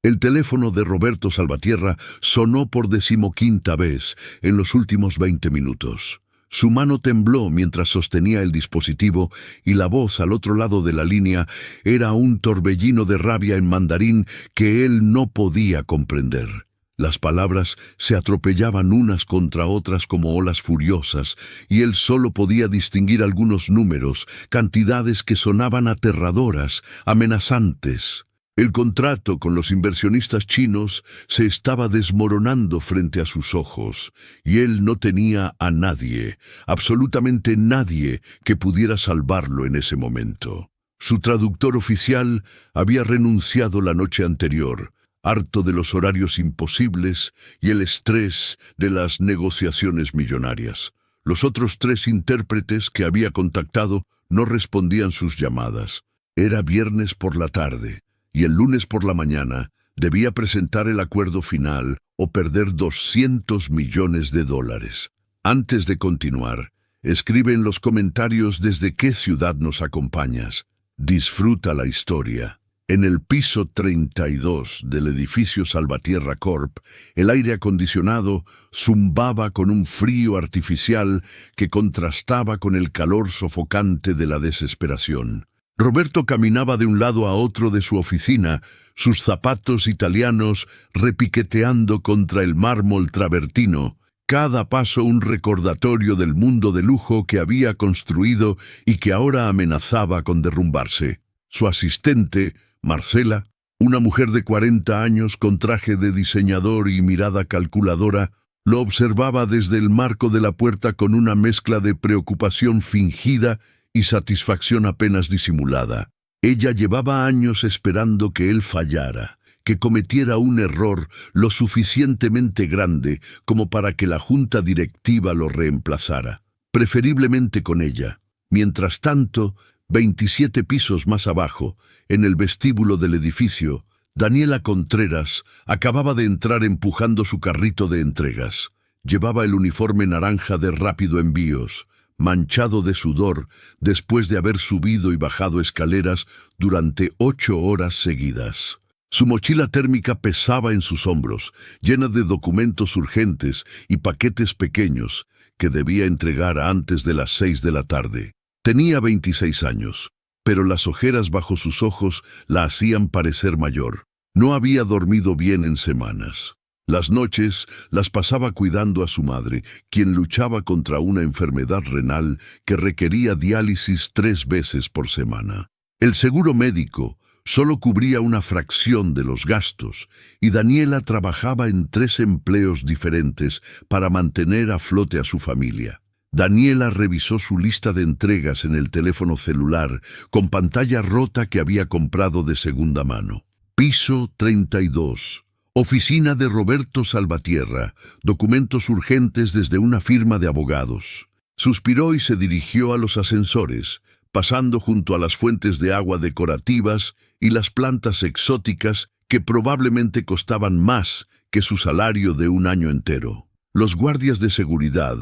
El teléfono de Roberto Salvatierra sonó por 15ª vez en los últimos 20 minutos. Su mano tembló mientras sostenía el dispositivo y la voz al otro lado de la línea era un torbellino de rabia en mandarín que él no podía comprender. Las palabras se atropellaban unas contra otras como olas furiosas, y él solo podía distinguir algunos números, cantidades que sonaban aterradoras, amenazantes. El contrato con los inversionistas chinos se estaba desmoronando frente a sus ojos, y él no tenía a nadie, absolutamente nadie, que pudiera salvarlo en ese momento. Su traductor oficial había renunciado la noche anterior, harto de los horarios imposibles y el estrés de las negociaciones millonarias. Los otros 3 intérpretes que había contactado no respondían sus llamadas. Era viernes por la tarde, y el lunes por la mañana debía presentar el acuerdo final o perder $200 millones. Antes de continuar, escribe en los comentarios desde qué ciudad nos acompañas. Disfruta la historia. En el piso 32 del edificio Salvatierra Corp, el aire acondicionado zumbaba con un frío artificial que contrastaba con el calor sofocante de la desesperación. Roberto caminaba de un lado a otro de su oficina, sus zapatos italianos repiqueteando contra el mármol travertino, cada paso un recordatorio del mundo de lujo que había construido y que ahora amenazaba con derrumbarse. Su asistente, Marcela, una mujer de 40 años con traje de diseñador y mirada calculadora, lo observaba desde el marco de la puerta con una mezcla de preocupación fingida y satisfacción apenas disimulada. Ella llevaba años esperando que él fallara, que cometiera un error lo suficientemente grande como para que la junta directiva lo reemplazara, preferiblemente con ella. Mientras tanto, 27 pisos más abajo, en el vestíbulo del edificio, Daniela Contreras acababa de entrar empujando su carrito de entregas. Llevaba el uniforme naranja de Rápido Envíos, manchado de sudor después de haber subido y bajado escaleras durante 8 horas seguidas. Su mochila térmica pesaba en sus hombros, llena de documentos urgentes y paquetes pequeños que debía entregar antes de las 6 de la tarde. Tenía 26 años, pero las ojeras bajo sus ojos la hacían parecer mayor. No había dormido bien en semanas. Las noches las pasaba cuidando a su madre, quien luchaba contra una enfermedad renal que requería diálisis 3 veces por semana. El seguro médico solo cubría una fracción de los gastos, y Daniela trabajaba en 3 empleos diferentes para mantener a flote a su familia. Daniela revisó su lista de entregas en el teléfono celular con pantalla rota que había comprado de segunda mano. Piso 32. Oficina de Roberto Salvatierra. Documentos urgentes desde una firma de abogados. Suspiró y se dirigió a los ascensores, pasando junto a las fuentes de agua decorativas y las plantas exóticas que probablemente costaban más que su salario de un año entero. Los guardias de seguridad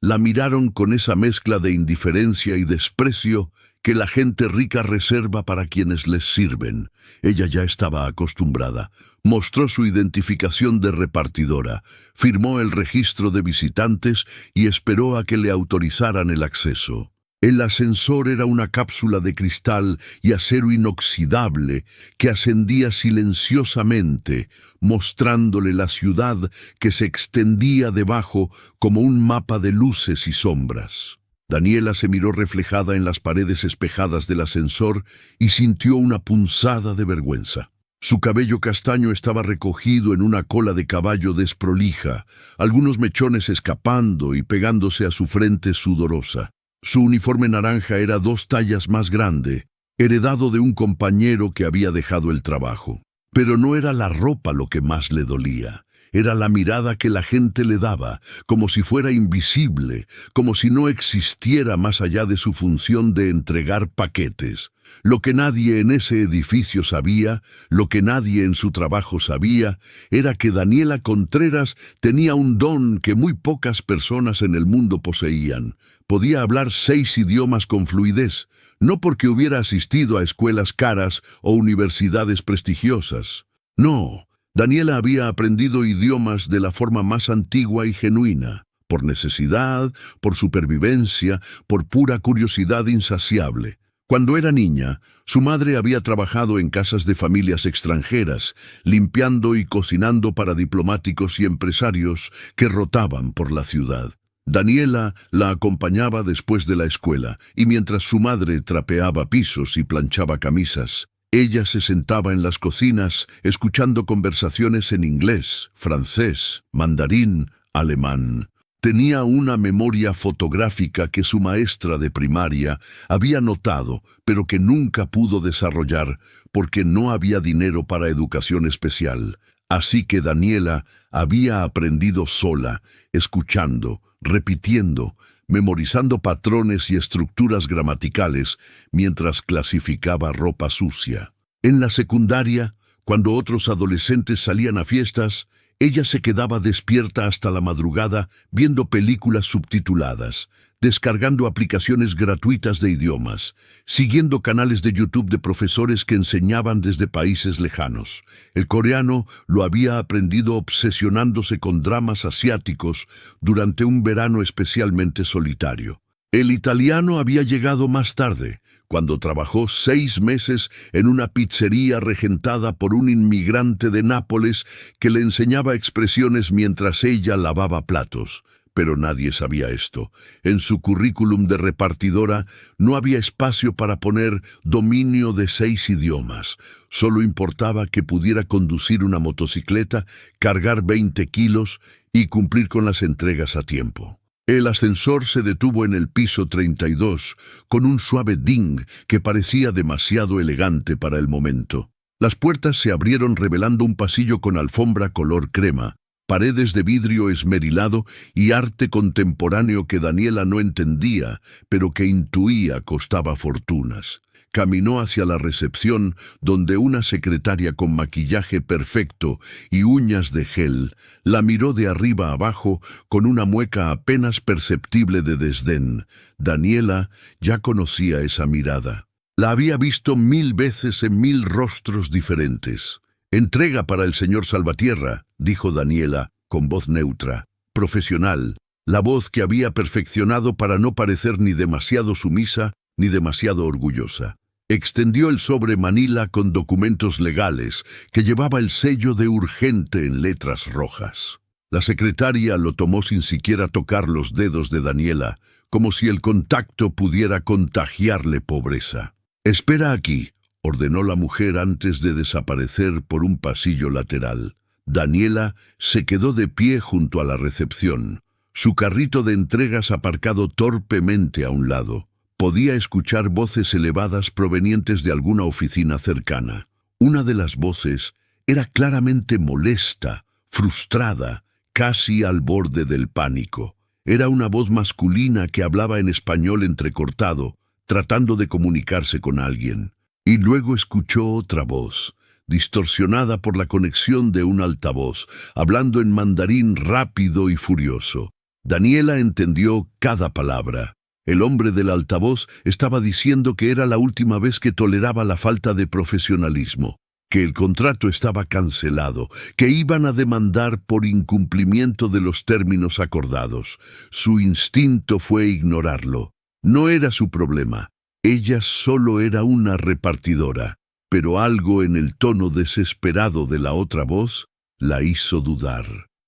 la miraron con esa mezcla de indiferencia y desprecio que la gente rica reserva para quienes les sirven. Ella ya estaba acostumbrada. Mostró su identificación de repartidora, firmó el registro de visitantes y esperó a que le autorizaran el acceso. El ascensor era una cápsula de cristal y acero inoxidable que ascendía silenciosamente, mostrándole la ciudad que se extendía debajo como un mapa de luces y sombras. Daniela se miró reflejada en las paredes espejadas del ascensor y sintió una punzada de vergüenza. Su cabello castaño estaba recogido en una cola de caballo desprolija, algunos mechones escapando y pegándose a su frente sudorosa. Su uniforme naranja era 2 tallas más grande, heredado de un compañero que había dejado el trabajo. Pero no era la ropa lo que más le dolía. Era la mirada que la gente le daba, como si fuera invisible, como si no existiera más allá de su función de entregar paquetes. Lo que nadie en ese edificio sabía, lo que nadie en su trabajo sabía, era que Daniela Contreras tenía un don que muy pocas personas en el mundo poseían. Podía hablar 6 idiomas con fluidez, no porque hubiera asistido a escuelas caras o universidades prestigiosas. No, Daniela había aprendido idiomas de la forma más antigua y genuina, por necesidad, por supervivencia, por pura curiosidad insaciable. Cuando era niña, su madre había trabajado en casas de familias extranjeras, limpiando y cocinando para diplomáticos y empresarios que rotaban por la ciudad. Daniela la acompañaba después de la escuela, y mientras su madre trapeaba pisos y planchaba camisas, ella se sentaba en las cocinas escuchando conversaciones en inglés, francés, mandarín, alemán. Tenía una memoria fotográfica que su maestra de primaria había notado, pero que nunca pudo desarrollar porque no había dinero para educación especial. Así que Daniela había aprendido sola, escuchando, repitiendo, memorizando patrones y estructuras gramaticales mientras clasificaba ropa sucia. En la secundaria, cuando otros adolescentes salían a fiestas, ella se quedaba despierta hasta la madrugada viendo películas subtituladas, descargando aplicaciones gratuitas de idiomas, siguiendo canales de YouTube de profesores que enseñaban desde países lejanos. El coreano lo había aprendido obsesionándose con dramas asiáticos durante un verano especialmente solitario. El italiano había llegado más tarde, cuando trabajó 6 meses en una pizzería regentada por un inmigrante de Nápoles que le enseñaba expresiones mientras ella lavaba platos. Pero nadie sabía esto. En su currículum de repartidora no había espacio para poner dominio de 6 idiomas. Solo importaba que pudiera conducir una motocicleta, cargar 20 kilos y cumplir con las entregas a tiempo. El ascensor se detuvo en el piso 32, con un suave ding que parecía demasiado elegante para el momento. Las puertas se abrieron revelando un pasillo con alfombra color crema, paredes de vidrio esmerilado y arte contemporáneo que Daniela no entendía, pero que intuía costaba fortunas. Caminó hacia la recepción, donde una secretaria con maquillaje perfecto y uñas de gel la miró de arriba abajo con una mueca apenas perceptible de desdén. Daniela ya conocía esa mirada. La había visto 1000 veces en 1000 rostros diferentes. «Entrega para el señor Salvatierra», dijo Daniela, con voz neutra, profesional, la voz que había perfeccionado para no parecer ni demasiado sumisa ni demasiado orgullosa. Extendió el sobre manila con documentos legales que llevaba el sello de urgente en letras rojas. La secretaria lo tomó sin siquiera tocar los dedos de Daniela, como si el contacto pudiera contagiarle pobreza. «Espera aquí», ordenó la mujer antes de desaparecer por un pasillo lateral. Daniela se quedó de pie junto a la recepción, su carrito de entregas aparcado torpemente a un lado. Podía escuchar voces elevadas provenientes de alguna oficina cercana. Una de las voces era claramente molesta, frustrada, casi al borde del pánico. Era una voz masculina que hablaba en español entrecortado, tratando de comunicarse con alguien. Y luego escuchó otra voz, distorsionada por la conexión de un altavoz, hablando en mandarín rápido y furioso. Daniela entendió cada palabra. El hombre del altavoz estaba diciendo que era la última vez que toleraba la falta de profesionalismo, que el contrato estaba cancelado, que iban a demandar por incumplimiento de los términos acordados. Su instinto fue ignorarlo. No era su problema. Ella solo era una repartidora, pero algo en el tono desesperado de la otra voz la hizo dudar.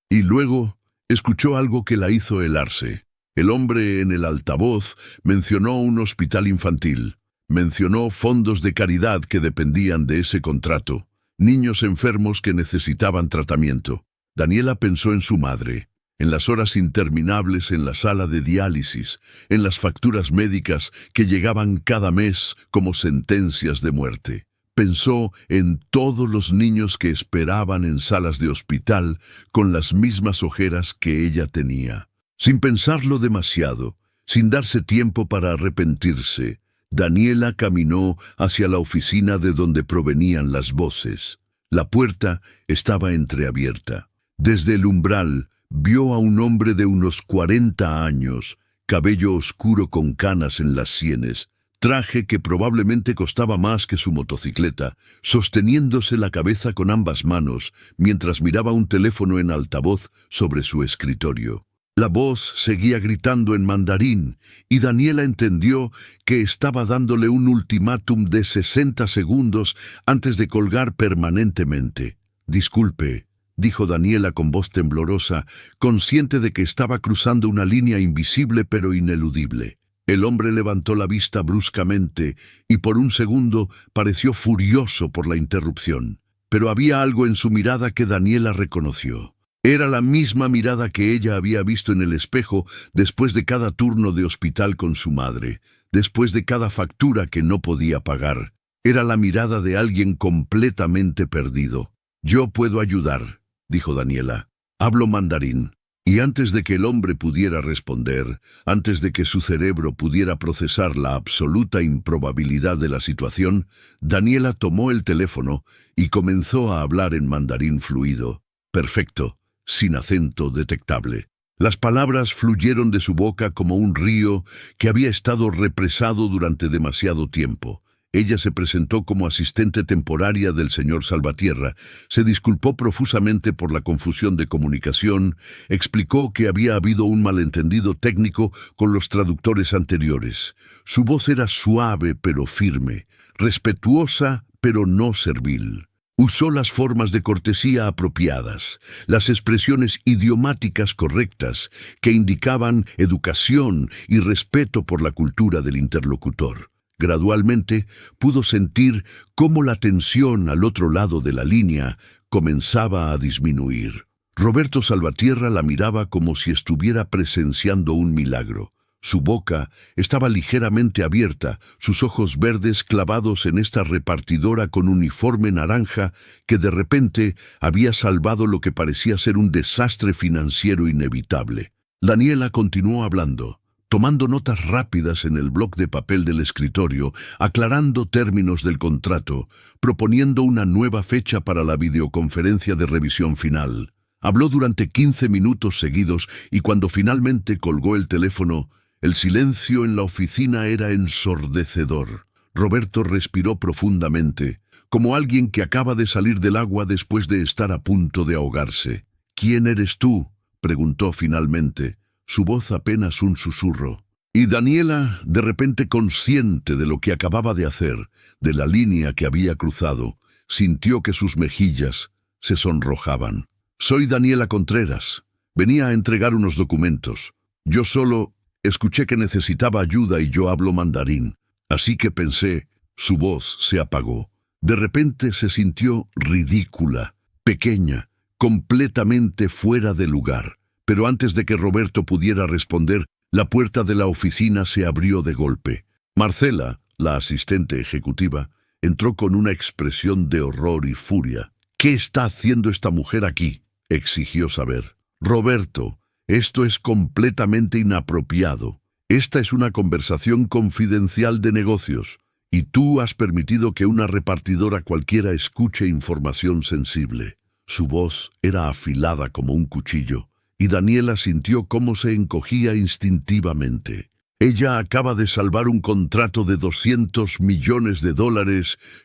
Y luego escuchó algo que la hizo helarse. El hombre en el altavoz mencionó un hospital infantil, mencionó fondos de caridad que dependían de ese contrato, niños enfermos que necesitaban tratamiento. Daniela pensó en su madre, en las horas interminables en la sala de diálisis, en las facturas médicas que llegaban cada mes como sentencias de muerte. Pensó en todos los niños que esperaban en salas de hospital con las mismas ojeras que ella tenía. Sin pensarlo demasiado, sin darse tiempo para arrepentirse, Daniela caminó hacia la oficina de donde provenían las voces. La puerta estaba entreabierta. Desde el umbral vio a un hombre de unos 40 años, cabello oscuro con canas en las sienes, traje que probablemente costaba más que su motocicleta, sosteniéndose la cabeza con ambas manos mientras miraba un teléfono en altavoz sobre su escritorio. La voz seguía gritando en mandarín y Daniela entendió que estaba dándole un ultimátum de 60 segundos antes de colgar permanentemente. «Disculpe», dijo Daniela con voz temblorosa, consciente de que estaba cruzando una línea invisible pero ineludible. El hombre levantó la vista bruscamente y por un segundo pareció furioso por la interrupción. Pero había algo en su mirada que Daniela reconoció. Era la misma mirada que ella había visto en el espejo después de cada turno de hospital con su madre, después de cada factura que no podía pagar. Era la mirada de alguien completamente perdido. «Yo puedo ayudar», dijo Daniela. «Hablo mandarín». Y antes de que el hombre pudiera responder, antes de que su cerebro pudiera procesar la absoluta improbabilidad de la situación, Daniela tomó el teléfono y comenzó a hablar en mandarín fluido, perfecto, sin acento detectable. Las palabras fluyeron de su boca como un río que había estado represado durante demasiado tiempo. Ella se presentó como asistente temporaria del señor Salvatierra, se disculpó profusamente por la confusión de comunicación, explicó que había habido un malentendido técnico con los traductores anteriores. Su voz era suave pero firme, respetuosa pero no servil. Usó las formas de cortesía apropiadas, las expresiones idiomáticas correctas que indicaban educación y respeto por la cultura del interlocutor. Gradualmente pudo sentir cómo la tensión al otro lado de la línea comenzaba a disminuir. Roberto Salvatierra la miraba como si estuviera presenciando un milagro. Su boca estaba ligeramente abierta, sus ojos verdes clavados en esta repartidora con uniforme naranja que de repente había salvado lo que parecía ser un desastre financiero inevitable. Daniela continuó hablando, tomando notas rápidas en el bloc de papel del escritorio, aclarando términos del contrato, proponiendo una nueva fecha para la videoconferencia de revisión final. Habló durante 15 minutos seguidos y cuando finalmente colgó el teléfono, el silencio en la oficina era ensordecedor. Roberto respiró profundamente, como alguien que acaba de salir del agua después de estar a punto de ahogarse. «¿Quién eres tú?», preguntó finalmente, su voz apenas un susurro. Y Daniela, de repente consciente de lo que acababa de hacer, de la línea que había cruzado, sintió que sus mejillas se sonrojaban. «Soy Daniela Contreras. Venía a entregar unos documentos. Yo solo escuché que necesitaba ayuda y yo hablo mandarín. Así que pensé». Su voz se apagó. De repente se sintió ridícula, pequeña, completamente fuera de lugar. Pero antes de que Roberto pudiera responder, la puerta de la oficina se abrió de golpe. Marcela, la asistente ejecutiva, entró con una expresión de horror y furia. «¿Qué está haciendo esta mujer aquí?», exigió saber. «Roberto, esto es completamente inapropiado. Esta es una conversación confidencial de negocios, y tú has permitido que una repartidora cualquiera escuche información sensible». Su voz era afilada como un cuchillo, y Daniela sintió cómo se encogía instintivamente. «Ella acaba de salvar un contrato de $200 millones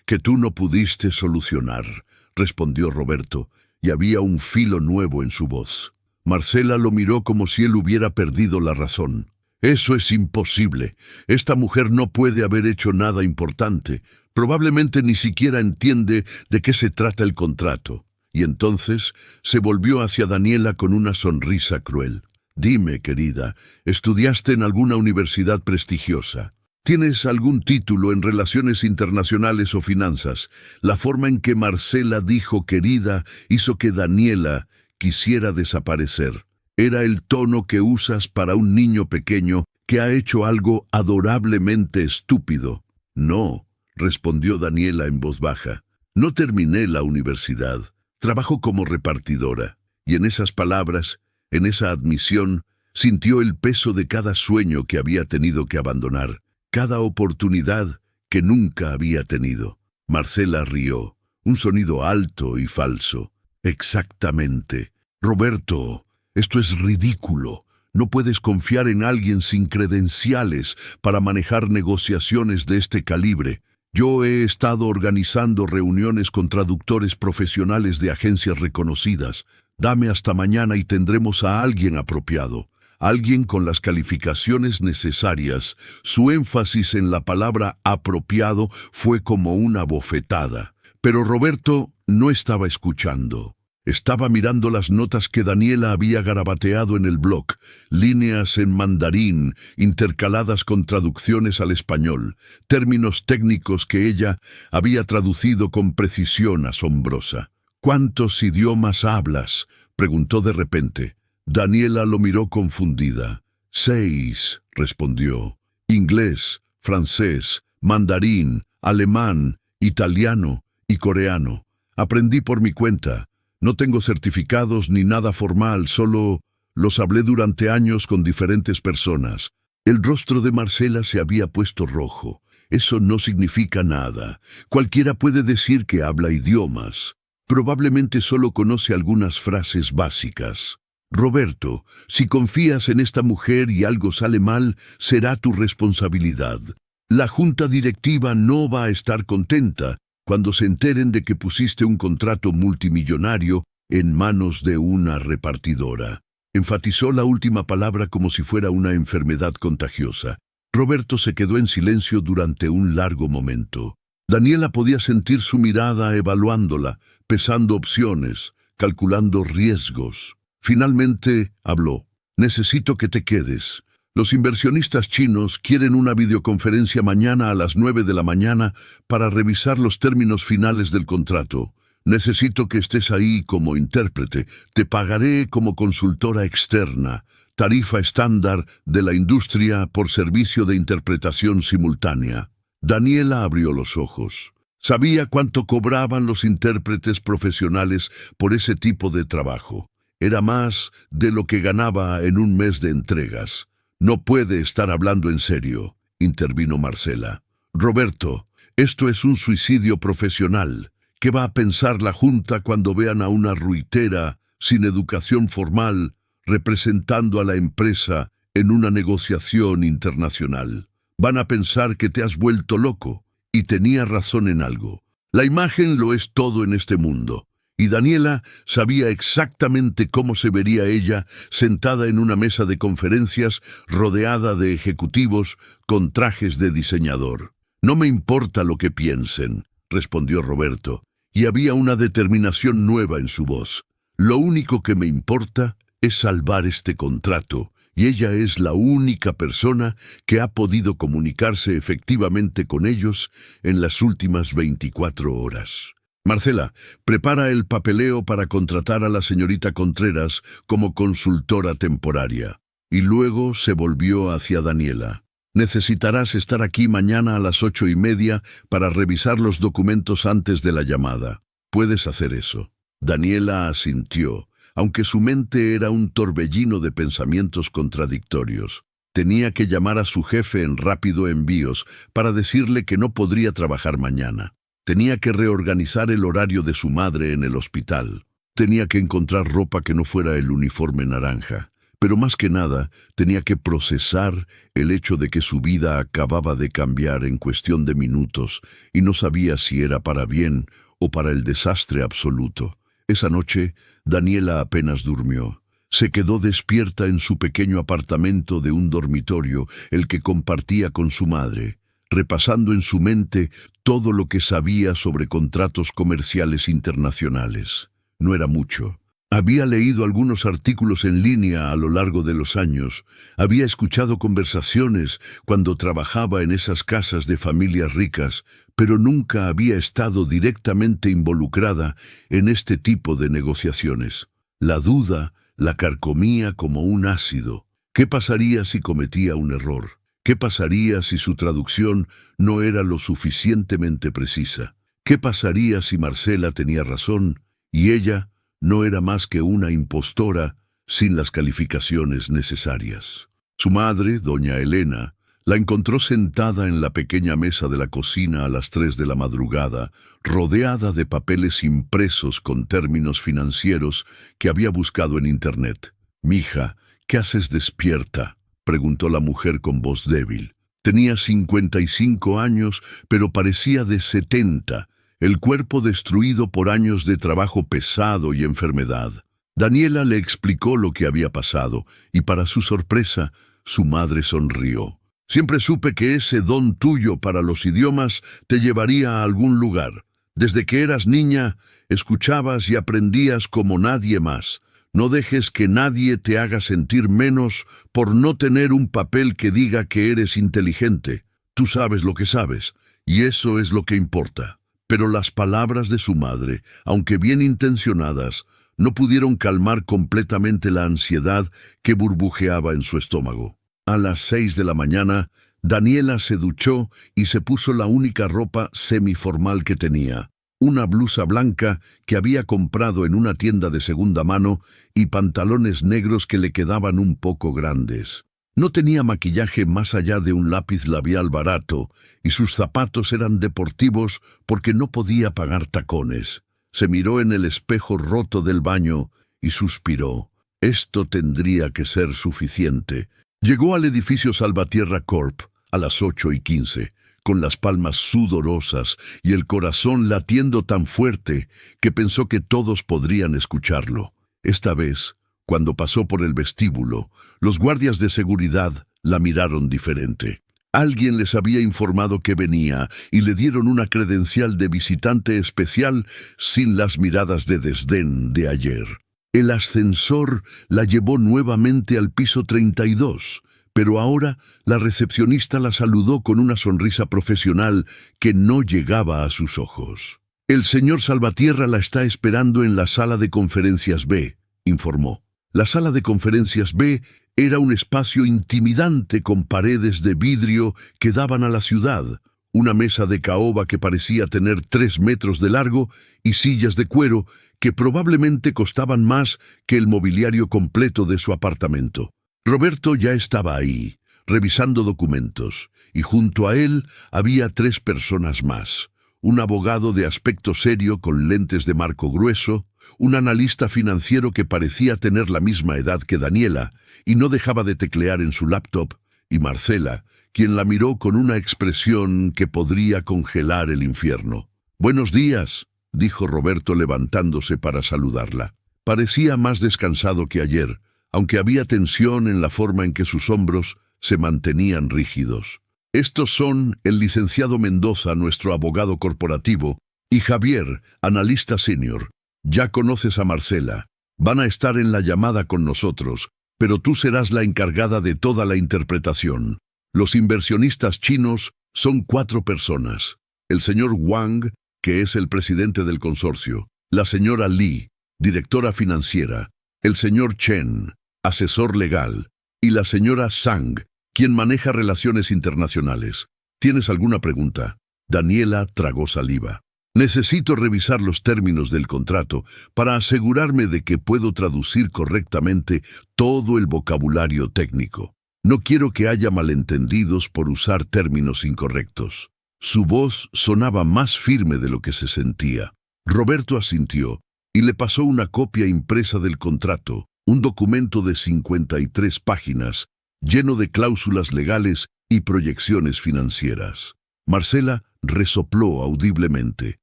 que tú no pudiste solucionar», respondió Roberto, y había un filo nuevo en su voz. Marcela lo miró como si él hubiera perdido la razón. «Eso es imposible. Esta mujer no puede haber hecho nada importante. Probablemente ni siquiera entiende de qué se trata el contrato». Y entonces se volvió hacia Daniela con una sonrisa cruel. «Dime, querida, ¿estudiaste en alguna universidad prestigiosa? ¿Tienes algún título en relaciones internacionales o finanzas?» La forma en que Marcela dijo querida hizo que Daniela quisiera desaparecer. Era el tono que usas para un niño pequeño que ha hecho algo adorablemente estúpido. «No», respondió Daniela en voz baja. «No terminé la universidad. Trabajo como repartidora». Y en esas palabras, en esa admisión, sintió el peso de cada sueño que había tenido que abandonar, cada oportunidad que nunca había tenido. Marcela rió, un sonido alto y falso. «Exactamente. Roberto, esto es ridículo. No puedes confiar en alguien sin credenciales para manejar negociaciones de este calibre. Yo he estado organizando reuniones con traductores profesionales de agencias reconocidas. Dame hasta mañana y tendremos a alguien apropiado. Alguien con las calificaciones necesarias. Su énfasis en la palabra apropiado fue como una bofetada. Pero Roberto no estaba escuchando. Estaba mirando las notas que Daniela había garabateado en el blog, líneas en mandarín, intercaladas con traducciones al español, términos técnicos que ella había traducido con precisión asombrosa. ¿Cuántos idiomas hablas?, preguntó de repente. Daniela lo miró confundida. 6, respondió. Inglés, francés, mandarín, alemán, italiano y coreano. Aprendí por mi cuenta. No tengo certificados ni nada formal, solo los hablé durante años con diferentes personas. El rostro de Marcela se había puesto rojo. Eso no significa nada. Cualquiera puede decir que habla idiomas. Probablemente solo conoce algunas frases básicas. Roberto, si confías en esta mujer y algo sale mal, será tu responsabilidad. La junta directiva no va a estar contenta cuando se enteren de que pusiste un contrato multimillonario en manos de una repartidora. Enfatizó la última palabra como si fuera una enfermedad contagiosa. Roberto se quedó en silencio durante un largo momento. Daniela podía sentir su mirada evaluándola, pesando opciones, calculando riesgos. Finalmente habló. Necesito que te quedes. Los inversionistas chinos quieren una videoconferencia mañana a las 9 de la mañana para revisar los términos finales del contrato. Necesito que estés ahí como intérprete. Te pagaré como consultora externa. Tarifa estándar de la industria por servicio de interpretación simultánea. Daniela abrió los ojos. Sabía cuánto cobraban los intérpretes profesionales por ese tipo de trabajo. Era más de lo que ganaba en un mes de entregas. No puede estar hablando en serio, intervino Marcela. Roberto, esto es un suicidio profesional. ¿Qué va a pensar la Junta cuando vean a una ruitera sin educación formal representando a la empresa en una negociación internacional? Van a pensar que te has vuelto loco, y tenía razón en algo. La imagen lo es todo en este mundo. Y Daniela sabía exactamente cómo se vería ella sentada en una mesa de conferencias rodeada de ejecutivos con trajes de diseñador. No me importa lo que piensen, respondió Roberto, y había una determinación nueva en su voz. Lo único que me importa es salvar este contrato, y ella es la única persona que ha podido comunicarse efectivamente con ellos en las últimas 24 horas. Marcela, prepara el papeleo para contratar a la señorita Contreras como consultora temporaria. Y luego se volvió hacia Daniela. Necesitarás estar aquí mañana a las 8:30 para revisar los documentos antes de la llamada. Puedes hacer eso. Daniela asintió, aunque su mente era un torbellino de pensamientos contradictorios. Tenía que llamar a su jefe en rápido envíos para decirle que no podría trabajar mañana. Tenía que reorganizar el horario de su madre en el hospital. Tenía que encontrar ropa que no fuera el uniforme naranja. Pero más que nada, tenía que procesar el hecho de que su vida acababa de cambiar en cuestión de minutos y no sabía si era para bien o para el desastre absoluto. Esa noche, Daniela apenas durmió. Se quedó despierta en su pequeño apartamento de un dormitorio, el que compartía con su madre, repasando en su mente todo lo que sabía sobre contratos comerciales internacionales. No era mucho. Había leído algunos artículos en línea a lo largo de los años, había escuchado conversaciones cuando trabajaba en esas casas de familias ricas, pero nunca había estado directamente involucrada en este tipo de negociaciones. La duda la carcomía como un ácido. ¿Qué pasaría si cometía un error? ¿Qué pasaría si su traducción no era lo suficientemente precisa? ¿Qué pasaría si Marcela tenía razón y ella no era más que una impostora sin las calificaciones necesarias? Su madre, doña Elena, la encontró sentada en la pequeña mesa de la cocina a las 3 de la madrugada, rodeada de papeles impresos con términos financieros que había buscado en Internet. «Mija, ¿Qué haces despierta?, preguntó la mujer con voz débil. Tenía 55 años, pero parecía de 70, el cuerpo destruido por años de trabajo pesado y enfermedad. Daniela le explicó lo que había pasado, y para su sorpresa, su madre sonrió. Siempre supe que ese don tuyo para los idiomas te llevaría a algún lugar. Desde que eras niña, escuchabas y aprendías como nadie más. No dejes que nadie te haga sentir menos por no tener un papel que diga que eres inteligente. Tú sabes lo que sabes, y eso es lo que importa. Pero las palabras de su madre, aunque bien intencionadas, no pudieron calmar completamente la ansiedad que burbujeaba en su estómago. A las 6 de la mañana, Daniela se duchó y se puso la única ropa semiformal que tenía, una blusa blanca que había comprado en una tienda de segunda mano y pantalones negros que le quedaban un poco grandes. No tenía maquillaje más allá de un lápiz labial barato y sus zapatos eran deportivos porque no podía pagar tacones. Se miró en el espejo roto del baño y suspiró. Esto tendría que ser suficiente. Llegó al edificio Salvatierra Corp a las 8:15, con las palmas sudorosas y el corazón latiendo tan fuerte que pensó que todos podrían escucharlo. Esta vez, cuando pasó por el vestíbulo, los guardias de seguridad la miraron diferente. Alguien les había informado que venía y le dieron una credencial de visitante especial sin las miradas de desdén de ayer. El ascensor la llevó nuevamente al piso 32, pero ahora la recepcionista la saludó con una sonrisa profesional que no llegaba a sus ojos. El señor Salvatierra la está esperando en la sala de conferencias B, informó. La sala de conferencias B era un espacio intimidante con paredes de vidrio que daban a la ciudad, una mesa de caoba que parecía tener 3 metros de largo y sillas de cuero que probablemente costaban más que el mobiliario completo de su apartamento. Roberto ya estaba ahí, revisando documentos, y junto a él había 3 personas más. Un abogado de aspecto serio con lentes de marco grueso, un analista financiero que parecía tener la misma edad que Daniela y no dejaba de teclear en su laptop, y Marcela, quien la miró con una expresión que podría congelar el infierno. «Buenos días», dijo Roberto levantándose para saludarla. Parecía más descansado que ayer, aunque había tensión en la forma en que sus hombros se mantenían rígidos. Estos son el licenciado Mendoza, nuestro abogado corporativo, y Javier, analista senior. Ya conoces a Marcela. Van a estar en la llamada con nosotros, pero tú serás la encargada de toda la interpretación. Los inversionistas chinos son 4 personas. El señor Wang, que es el presidente del consorcio, la señora Li, directora financiera, el señor Chen, asesor legal, y la señora Zhang, quien maneja relaciones internacionales. ¿Tienes alguna pregunta? Daniela tragó saliva. Necesito revisar los términos del contrato para asegurarme de que puedo traducir correctamente todo el vocabulario técnico. No quiero que haya malentendidos por usar términos incorrectos. Su voz sonaba más firme de lo que se sentía. Roberto asintió y le pasó una copia impresa del contrato, un documento de 53 páginas, lleno de cláusulas legales y proyecciones financieras. Marcela resopló audiblemente.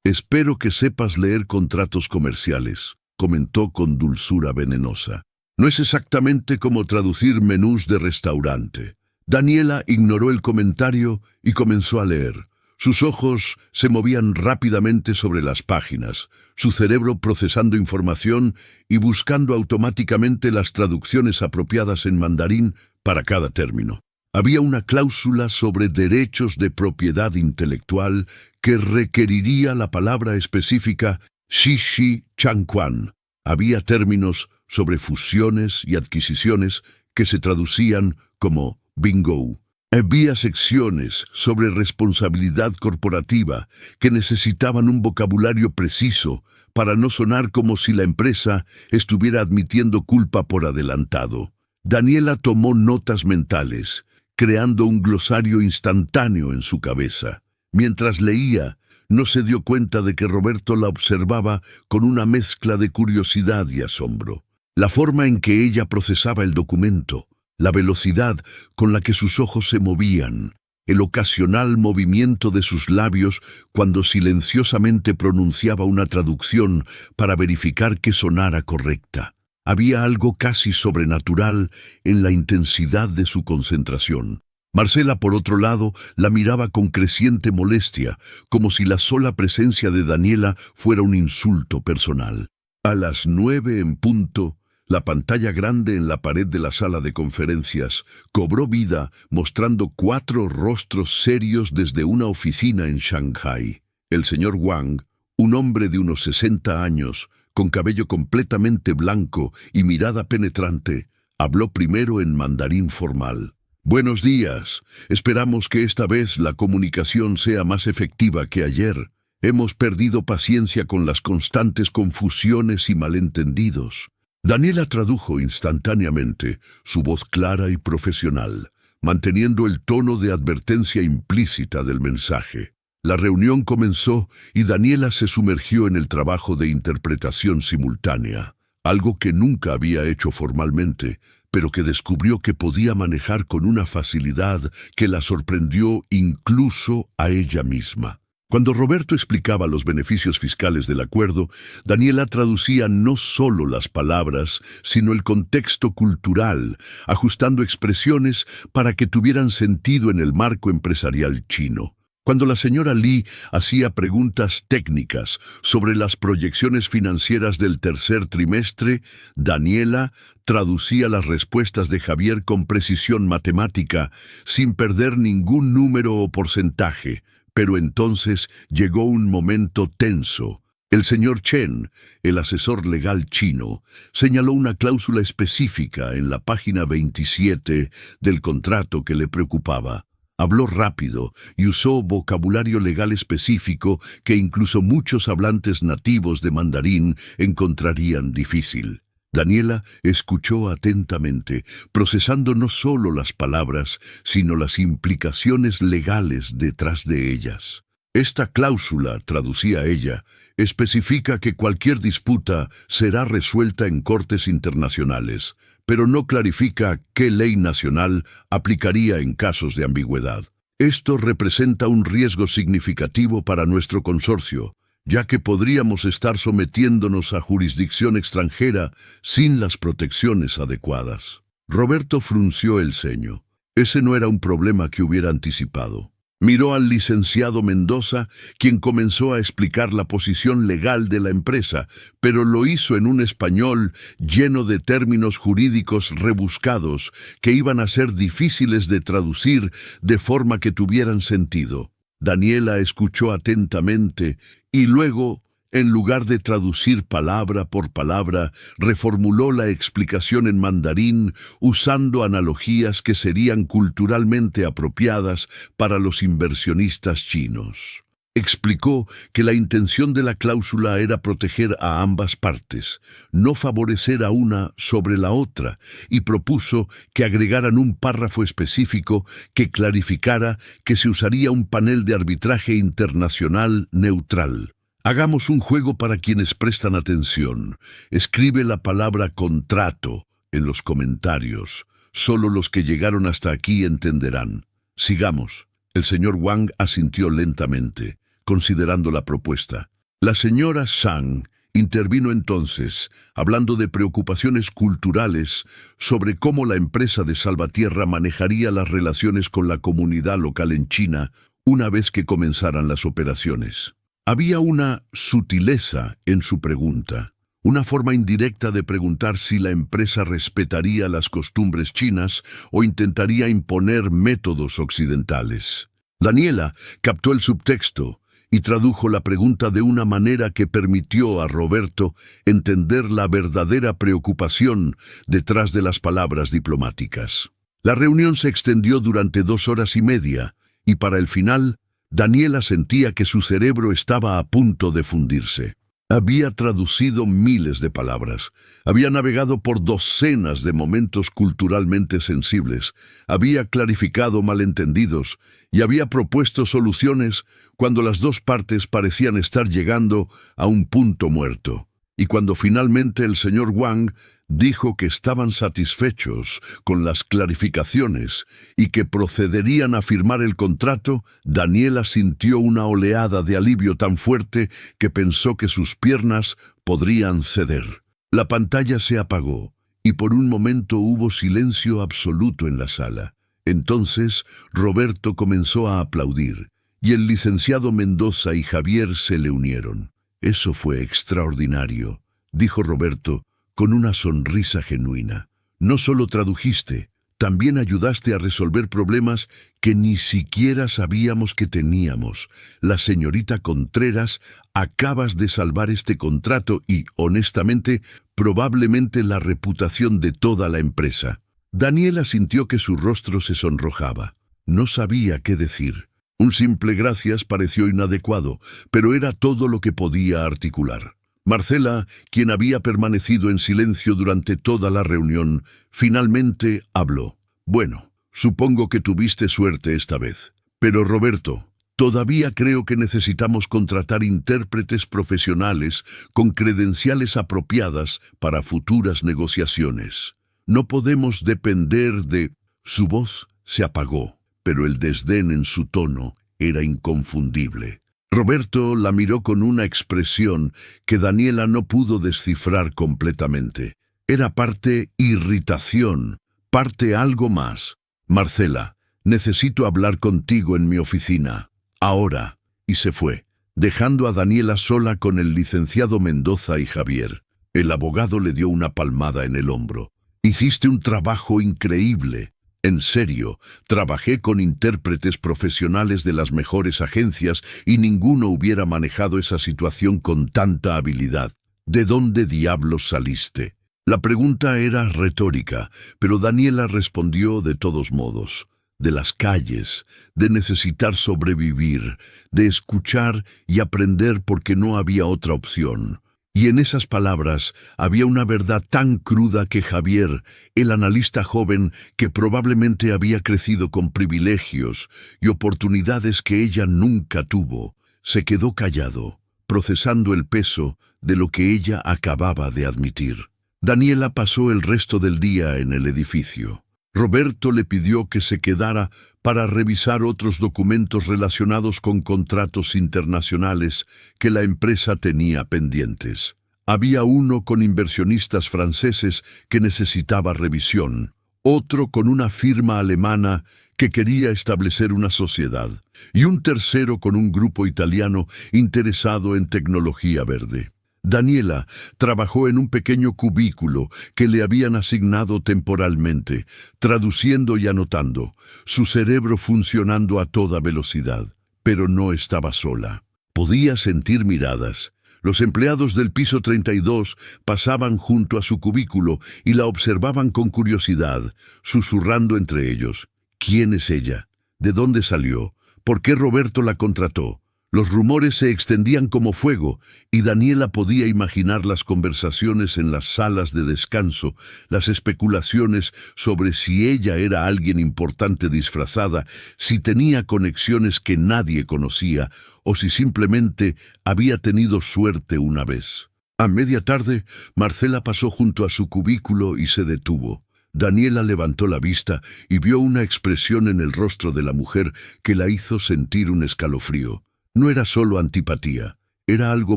«Espero que sepas leer contratos comerciales», comentó con dulzura venenosa. «No es exactamente como traducir menús de restaurante». Daniela ignoró el comentario y comenzó a leer. Sus ojos se movían rápidamente sobre las páginas, su cerebro procesando información y buscando automáticamente las traducciones apropiadas en mandarín para cada término. Había una cláusula sobre derechos de propiedad intelectual que requeriría la palabra específica Shishi Chanquan. Había términos sobre fusiones y adquisiciones que se traducían como bingo. Había secciones sobre responsabilidad corporativa que necesitaban un vocabulario preciso para no sonar como si la empresa estuviera admitiendo culpa por adelantado. Daniela tomó notas mentales, creando un glosario instantáneo en su cabeza. Mientras leía, no se dio cuenta de que Roberto la observaba con una mezcla de curiosidad y asombro. La forma en que ella procesaba el documento, la velocidad con la que sus ojos se movían, el ocasional movimiento de sus labios cuando silenciosamente pronunciaba una traducción para verificar que sonara correcta. Había algo casi sobrenatural en la intensidad de su concentración. Marcela, por otro lado, la miraba con creciente molestia, como si la sola presencia de Daniela fuera un insulto personal. A las 9 en punto, la pantalla grande en la pared de la sala de conferencias cobró vida mostrando 4 rostros serios desde una oficina en Shanghái. El señor Wang, un hombre de unos 60 años, con cabello completamente blanco y mirada penetrante, habló primero en mandarín formal. Buenos días. Esperamos que esta vez la comunicación sea más efectiva que ayer. Hemos perdido paciencia con las constantes confusiones y malentendidos. Daniela tradujo instantáneamente, su voz clara y profesional, manteniendo el tono de advertencia implícita del mensaje. La reunión comenzó y Daniela se sumergió en el trabajo de interpretación simultánea, algo que nunca había hecho formalmente, pero que descubrió que podía manejar con una facilidad que la sorprendió incluso a ella misma. Cuando Roberto explicaba los beneficios fiscales del acuerdo, Daniela traducía no solo las palabras, sino el contexto cultural, ajustando expresiones para que tuvieran sentido en el marco empresarial chino. Cuando la señora Li hacía preguntas técnicas sobre las proyecciones financieras del tercer trimestre, Daniela traducía las respuestas de Javier con precisión matemática, sin perder ningún número o porcentaje. Pero entonces llegó un momento tenso. El señor Chen, el asesor legal chino, señaló una cláusula específica en la página 27 del contrato que le preocupaba. Habló rápido y usó vocabulario legal específico que incluso muchos hablantes nativos de mandarín encontrarían difícil. Daniela escuchó atentamente, procesando no solo las palabras, sino las implicaciones legales detrás de ellas. Esta cláusula, traducía ella, especifica que cualquier disputa será resuelta en cortes internacionales, pero no clarifica qué ley nacional aplicaría en casos de ambigüedad. Esto representa un riesgo significativo para nuestro consorcio, ya que podríamos estar sometiéndonos a jurisdicción extranjera sin las protecciones adecuadas. Roberto frunció el ceño. Ese no era un problema que hubiera anticipado. Miró al licenciado Mendoza, quien comenzó a explicar la posición legal de la empresa, pero lo hizo en un español lleno de términos jurídicos rebuscados que iban a ser difíciles de traducir de forma que tuvieran sentido. Daniela escuchó atentamente y luego, en lugar de traducir palabra por palabra, reformuló la explicación en mandarín usando analogías que serían culturalmente apropiadas para los inversionistas chinos. Explicó que la intención de la cláusula era proteger a ambas partes, no favorecer a una sobre la otra, y propuso que agregaran un párrafo específico que clarificara que se usaría un panel de arbitraje internacional neutral. Hagamos un juego para quienes prestan atención. Escribe la palabra contrato en los comentarios. Solo los que llegaron hasta aquí entenderán. Sigamos. El señor Wang asintió lentamente, considerando la propuesta. La señora Zhang intervino entonces, hablando de preocupaciones culturales sobre cómo la empresa de Salvatierra manejaría las relaciones con la comunidad local en China una vez que comenzaran las operaciones. Había una sutileza en su pregunta, una forma indirecta de preguntar si la empresa respetaría las costumbres chinas o intentaría imponer métodos occidentales. Daniela captó el subtexto y tradujo la pregunta de una manera que permitió a Roberto entender la verdadera preocupación detrás de las palabras diplomáticas. La reunión se extendió durante 2 horas y media, y para el final, Daniela sentía que su cerebro estaba a punto de fundirse. Había traducido miles de palabras, había navegado por docenas de momentos culturalmente sensibles, había clarificado malentendidos y había propuesto soluciones cuando las dos partes parecían estar llegando a un punto muerto. Y cuando finalmente el señor Wang Dijo que estaban satisfechos con las clarificaciones y que procederían a firmar el contrato. Daniela sintió una oleada de alivio tan fuerte que pensó que sus piernas podrían ceder. La pantalla se apagó y por un momento hubo silencio absoluto en la sala. Entonces Roberto comenzó a aplaudir y el licenciado Mendoza y Javier se le unieron. «Eso fue extraordinario», dijo Roberto, con una sonrisa genuina. «No solo tradujiste, también ayudaste a resolver problemas que ni siquiera sabíamos que teníamos. La señorita Contreras, acabas de salvar este contrato y, honestamente, probablemente la reputación de toda la empresa». Daniela sintió que su rostro se sonrojaba. No sabía qué decir. Un simple gracias pareció inadecuado, pero era todo lo que podía articular. Marcela, quien había permanecido en silencio durante toda la reunión, finalmente habló. «Bueno, supongo que tuviste suerte esta vez. Pero Roberto, todavía creo que necesitamos contratar intérpretes profesionales con credenciales apropiadas para futuras negociaciones. No podemos depender de...». Su voz se apagó, pero el desdén en su tono era inconfundible. Roberto la miró con una expresión que Daniela no pudo descifrar completamente. Era parte irritación, parte algo más. «Marcela, necesito hablar contigo en mi oficina. Ahora». Y se fue, dejando a Daniela sola con el licenciado Mendoza y Javier. El abogado le dio una palmada en el hombro. «Hiciste un trabajo increíble. En serio, trabajé con intérpretes profesionales de las mejores agencias y ninguno hubiera manejado esa situación con tanta habilidad. ¿De dónde diablos saliste?». La pregunta era retórica, pero Daniela respondió de todos modos. De las calles, de necesitar sobrevivir, de escuchar y aprender porque no había otra opción. Y en esas palabras había una verdad tan cruda que Javier, el analista joven que probablemente había crecido con privilegios y oportunidades que ella nunca tuvo, se quedó callado, procesando el peso de lo que ella acababa de admitir. Daniela pasó el resto del día en el edificio. Roberto le pidió que se quedara para revisar otros documentos relacionados con contratos internacionales que la empresa tenía pendientes. Había uno con inversionistas franceses que necesitaba revisión, otro con una firma alemana que quería establecer una sociedad, y un tercero con un grupo italiano interesado en tecnología verde. Daniela trabajó en un pequeño cubículo que le habían asignado temporalmente, traduciendo y anotando, su cerebro funcionando a toda velocidad. Pero no estaba sola. Podía sentir miradas. Los empleados del piso 32 pasaban junto a su cubículo y la observaban con curiosidad, susurrando entre ellos. ¿Quién es ella? ¿De dónde salió? ¿Por qué Roberto la contrató? Los rumores se extendían como fuego, y Daniela podía imaginar las conversaciones en las salas de descanso, las especulaciones sobre si ella era alguien importante disfrazada, si tenía conexiones que nadie conocía, o si simplemente había tenido suerte una vez. A media tarde, Marcela pasó junto a su cubículo y se detuvo. Daniela levantó la vista y vio una expresión en el rostro de la mujer que la hizo sentir un escalofrío. No era solo antipatía, era algo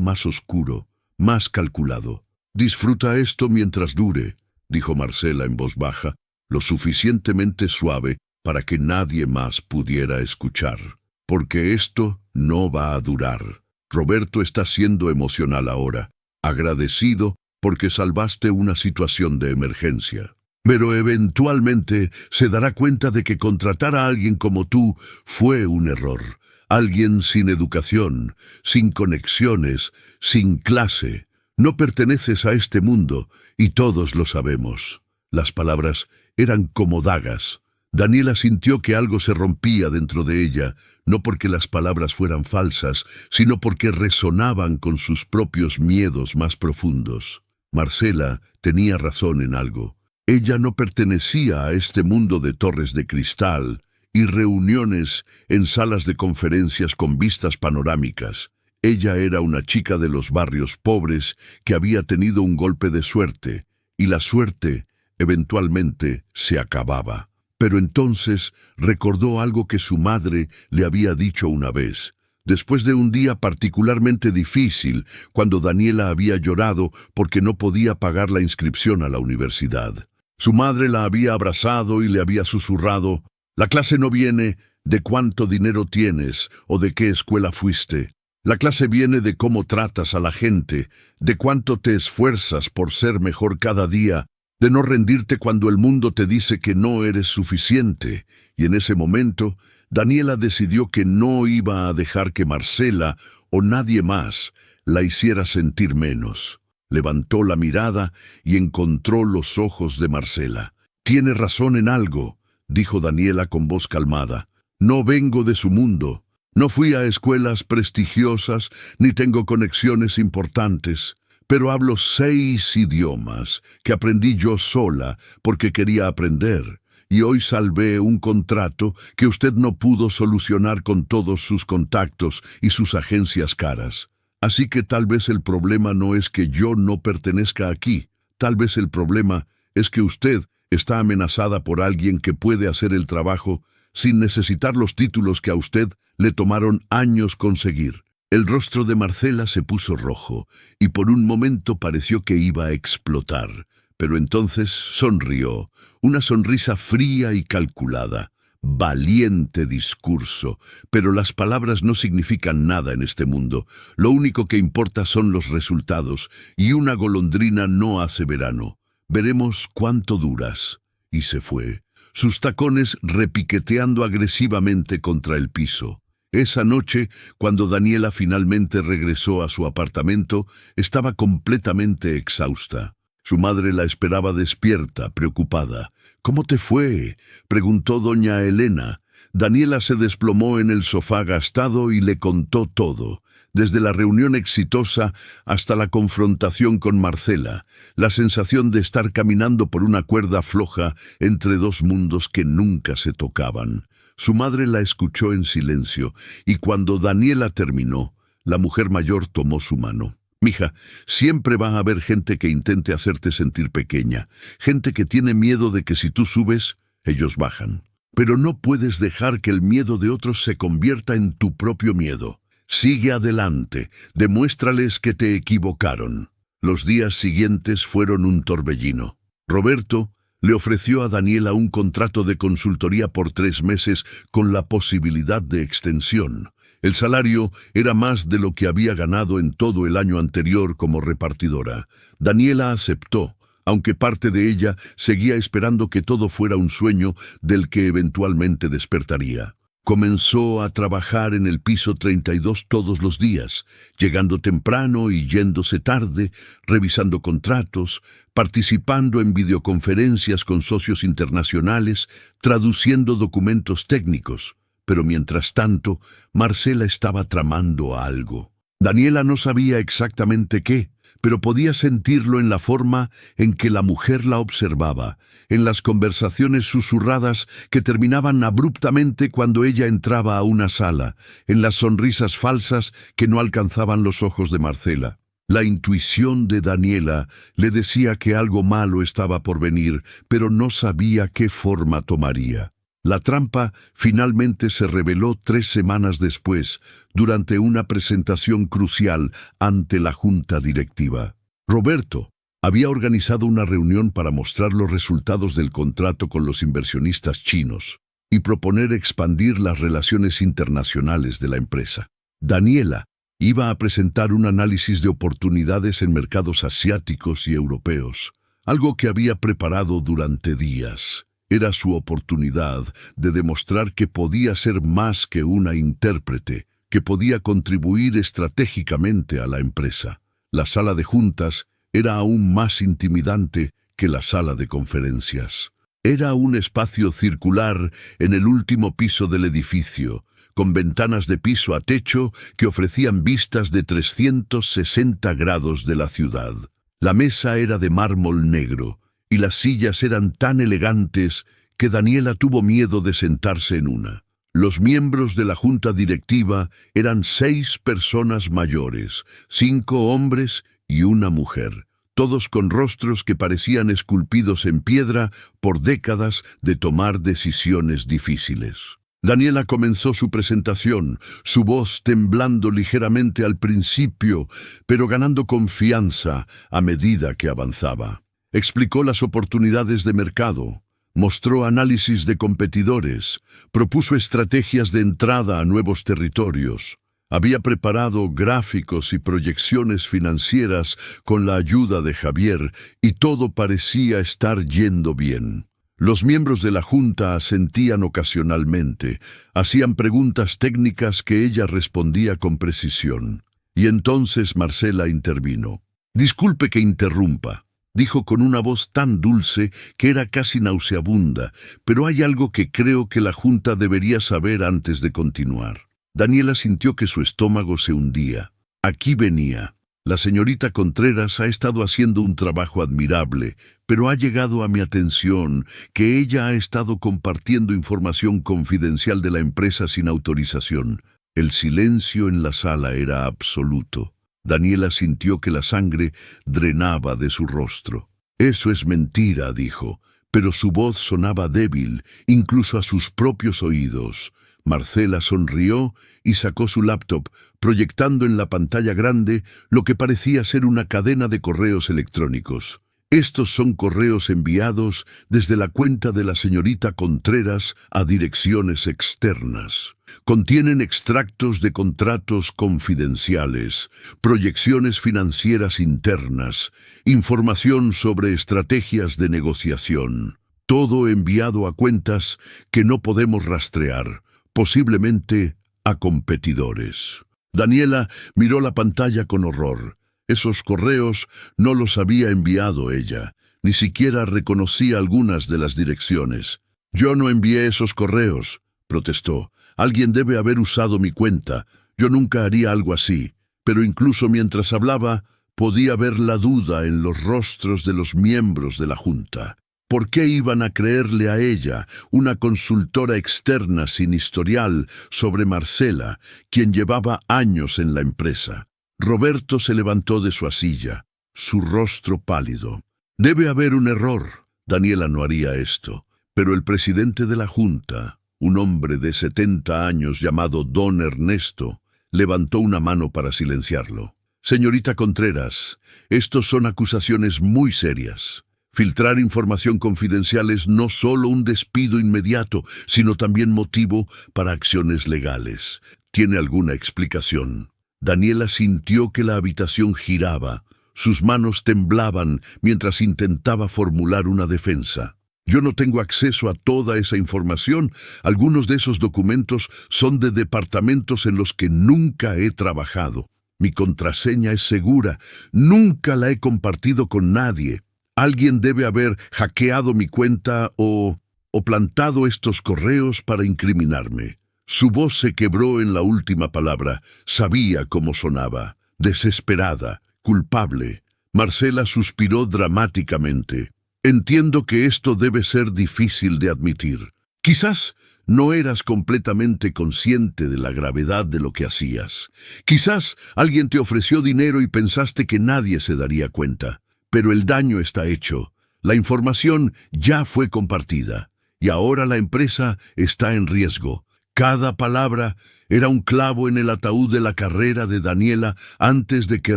más oscuro, más calculado. «Disfruta esto mientras dure», dijo Marcela en voz baja, lo suficientemente suave para que nadie más pudiera escuchar. «Porque esto no va a durar. Roberto está siendo emocional ahora, agradecido porque salvaste una situación de emergencia. Pero eventualmente se dará cuenta de que contratar a alguien como tú fue un error. Alguien sin educación, sin conexiones, sin clase. No perteneces a este mundo, y todos lo sabemos». Las palabras eran como dagas. Daniela sintió que algo se rompía dentro de ella, no porque las palabras fueran falsas, sino porque resonaban con sus propios miedos más profundos. Marcela tenía razón en algo. Ella no pertenecía a este mundo de torres de cristal y reuniones en salas de conferencias con vistas panorámicas. Ella era una chica de los barrios pobres que había tenido un golpe de suerte, y la suerte, eventualmente, se acababa. Pero entonces recordó algo que su madre le había dicho una vez. Después de un día particularmente difícil, cuando Daniela había llorado porque no podía pagar la inscripción a la universidad. Su madre la había abrazado y le había susurrado: «La clase no viene de cuánto dinero tienes o de qué escuela fuiste. La clase viene de cómo tratas a la gente, de cuánto te esfuerzas por ser mejor cada día, de no rendirte cuando el mundo te dice que no eres suficiente». Y en ese momento, Daniela decidió que no iba a dejar que Marcela o nadie más la hiciera sentir menos. Levantó la mirada y encontró los ojos de Marcela. «Tiene razón en algo», dijo Daniela con voz calmada. «No vengo de su mundo. No fui a escuelas prestigiosas ni tengo conexiones importantes. Pero hablo 6 idiomas que aprendí yo sola porque quería aprender. Y hoy salvé un contrato que usted no pudo solucionar con todos sus contactos y sus agencias caras. Así que tal vez el problema no es que yo no pertenezca aquí. Tal vez el problema es que usted está amenazada por alguien que puede hacer el trabajo sin necesitar los títulos que a usted le tomaron años conseguir». El rostro de Marcela se puso rojo y por un momento pareció que iba a explotar. Pero entonces sonrió, una sonrisa fría y calculada. Valiente discurso, pero las palabras no significan nada en este mundo. Lo único que importa son los resultados, y una golondrina no hace verano. Veremos cuánto duras. Y se fue, sus tacones repiqueteando agresivamente contra el piso. Esa noche, cuando Daniela finalmente regresó a su apartamento, estaba completamente exhausta. Su madre la esperaba despierta, preocupada. «¿Cómo te fue?», preguntó doña Elena. Daniela se desplomó en el sofá gastado y le contó todo, desde la reunión exitosa hasta la confrontación con Marcela, la sensación de estar caminando por una cuerda floja entre dos mundos que nunca se tocaban. Su madre la escuchó en silencio, y cuando Daniela terminó, la mujer mayor tomó su mano. «Mija, siempre va a haber gente que intente hacerte sentir pequeña, gente que tiene miedo de que si tú subes, ellos bajan. Pero no puedes dejar que el miedo de otros se convierta en tu propio miedo. Sigue adelante, demuéstrales que te equivocaron». Los días siguientes fueron un torbellino. Roberto le ofreció a Daniela un contrato de consultoría por 3 meses con la posibilidad de extensión. El salario era más de lo que había ganado en todo el año anterior como repartidora. Daniela aceptó, aunque parte de ella seguía esperando que todo fuera un sueño del que eventualmente despertaría. Comenzó a trabajar en el piso 32 todos los días, llegando temprano y yéndose tarde, revisando contratos, participando en videoconferencias con socios internacionales, traduciendo documentos técnicos. Pero mientras tanto, Marcela estaba tramando algo. Daniela no sabía exactamente qué, pero podía sentirlo en la forma en que la mujer la observaba, en las conversaciones susurradas que terminaban abruptamente cuando ella entraba a una sala, en las sonrisas falsas que no alcanzaban los ojos de Marcela. La intuición de Daniela le decía que algo malo estaba por venir, pero no sabía qué forma tomaría. La trampa finalmente se reveló 3 semanas después, durante una presentación crucial ante la junta directiva. Roberto había organizado una reunión para mostrar los resultados del contrato con los inversionistas chinos y proponer expandir las relaciones internacionales de la empresa. Daniela iba a presentar un análisis de oportunidades en mercados asiáticos y europeos, algo que había preparado durante días. Era su oportunidad de demostrar que podía ser más que una intérprete, que podía contribuir estratégicamente a la empresa. La sala de juntas era aún más intimidante que la sala de conferencias. Era un espacio circular en el último piso del edificio, con ventanas de piso a techo que ofrecían vistas de 360 grados de la ciudad. La mesa era de mármol negro, y las sillas eran tan elegantes que Daniela tuvo miedo de sentarse en una. Los miembros de la junta directiva eran 6 personas mayores, 5 hombres y una mujer, todos con rostros que parecían esculpidos en piedra por décadas de tomar decisiones difíciles. Daniela comenzó su presentación, su voz temblando ligeramente al principio, pero ganando confianza a medida que avanzaba. Explicó las oportunidades de mercado, mostró análisis de competidores, propuso estrategias de entrada a nuevos territorios. Había preparado gráficos y proyecciones financieras con la ayuda de Javier y todo parecía estar yendo bien. Los miembros de la Junta asentían ocasionalmente, hacían preguntas técnicas que ella respondía con precisión. Y entonces Marcela intervino. «Disculpe que interrumpa», dijo con una voz tan dulce que era casi nauseabunda, «pero hay algo que creo que la Junta debería saber antes de continuar». Daniela sintió que su estómago se hundía. Aquí venía. La señorita Contreras ha estado haciendo un trabajo admirable, pero ha llegado a mi atención que ella ha estado compartiendo información confidencial de la empresa sin autorización. El silencio en la sala era absoluto. Daniela sintió que la sangre drenaba de su rostro. «Eso es mentira», dijo, pero su voz sonaba débil, incluso a sus propios oídos. Marcela sonrió y sacó su laptop, proyectando en la pantalla grande lo que parecía ser una cadena de correos electrónicos. «Estos son correos enviados desde la cuenta de la señorita Contreras a direcciones externas. Contienen extractos de contratos confidenciales, proyecciones financieras internas, información sobre estrategias de negociación. Todo enviado a cuentas que no podemos rastrear, posiblemente a competidores». Daniela miró la pantalla con horror. Esos correos no los había enviado ella, ni siquiera reconocía algunas de las direcciones. «Yo no envié esos correos», protestó. «Alguien debe haber usado mi cuenta. Yo nunca haría algo así». Pero incluso mientras hablaba, podía ver la duda en los rostros de los miembros de la Junta. ¿Por qué iban a creerle a ella, una consultora externa sin historial, sobre Marcela, quien llevaba años en la empresa? Roberto se levantó de su silla, su rostro pálido. «Debe haber un error. Daniela no haría esto». Pero el presidente de la Junta, un hombre de 70 años llamado Don Ernesto, levantó una mano para silenciarlo. «Señorita Contreras, estos son acusaciones muy serias. Filtrar información confidencial es no solo un despido inmediato, sino también motivo para acciones legales. ¿Tiene alguna explicación?» Daniela sintió que la habitación giraba. Sus manos temblaban mientras intentaba formular una defensa. «Yo no tengo acceso a toda esa información. Algunos de esos documentos son de departamentos en los que nunca he trabajado. Mi contraseña es segura. Nunca la he compartido con nadie. Alguien debe haber hackeado mi cuenta o plantado estos correos para incriminarme». Su voz se quebró en la última palabra. Sabía cómo sonaba. Desesperada, culpable. Marcela suspiró dramáticamente. «Entiendo que esto debe ser difícil de admitir. Quizás no eras completamente consciente de la gravedad de lo que hacías. Quizás alguien te ofreció dinero y pensaste que nadie se daría cuenta. Pero el daño está hecho. La información ya fue compartida. Y ahora la empresa está en riesgo». Cada palabra era un clavo en el ataúd de la carrera de Daniela antes de que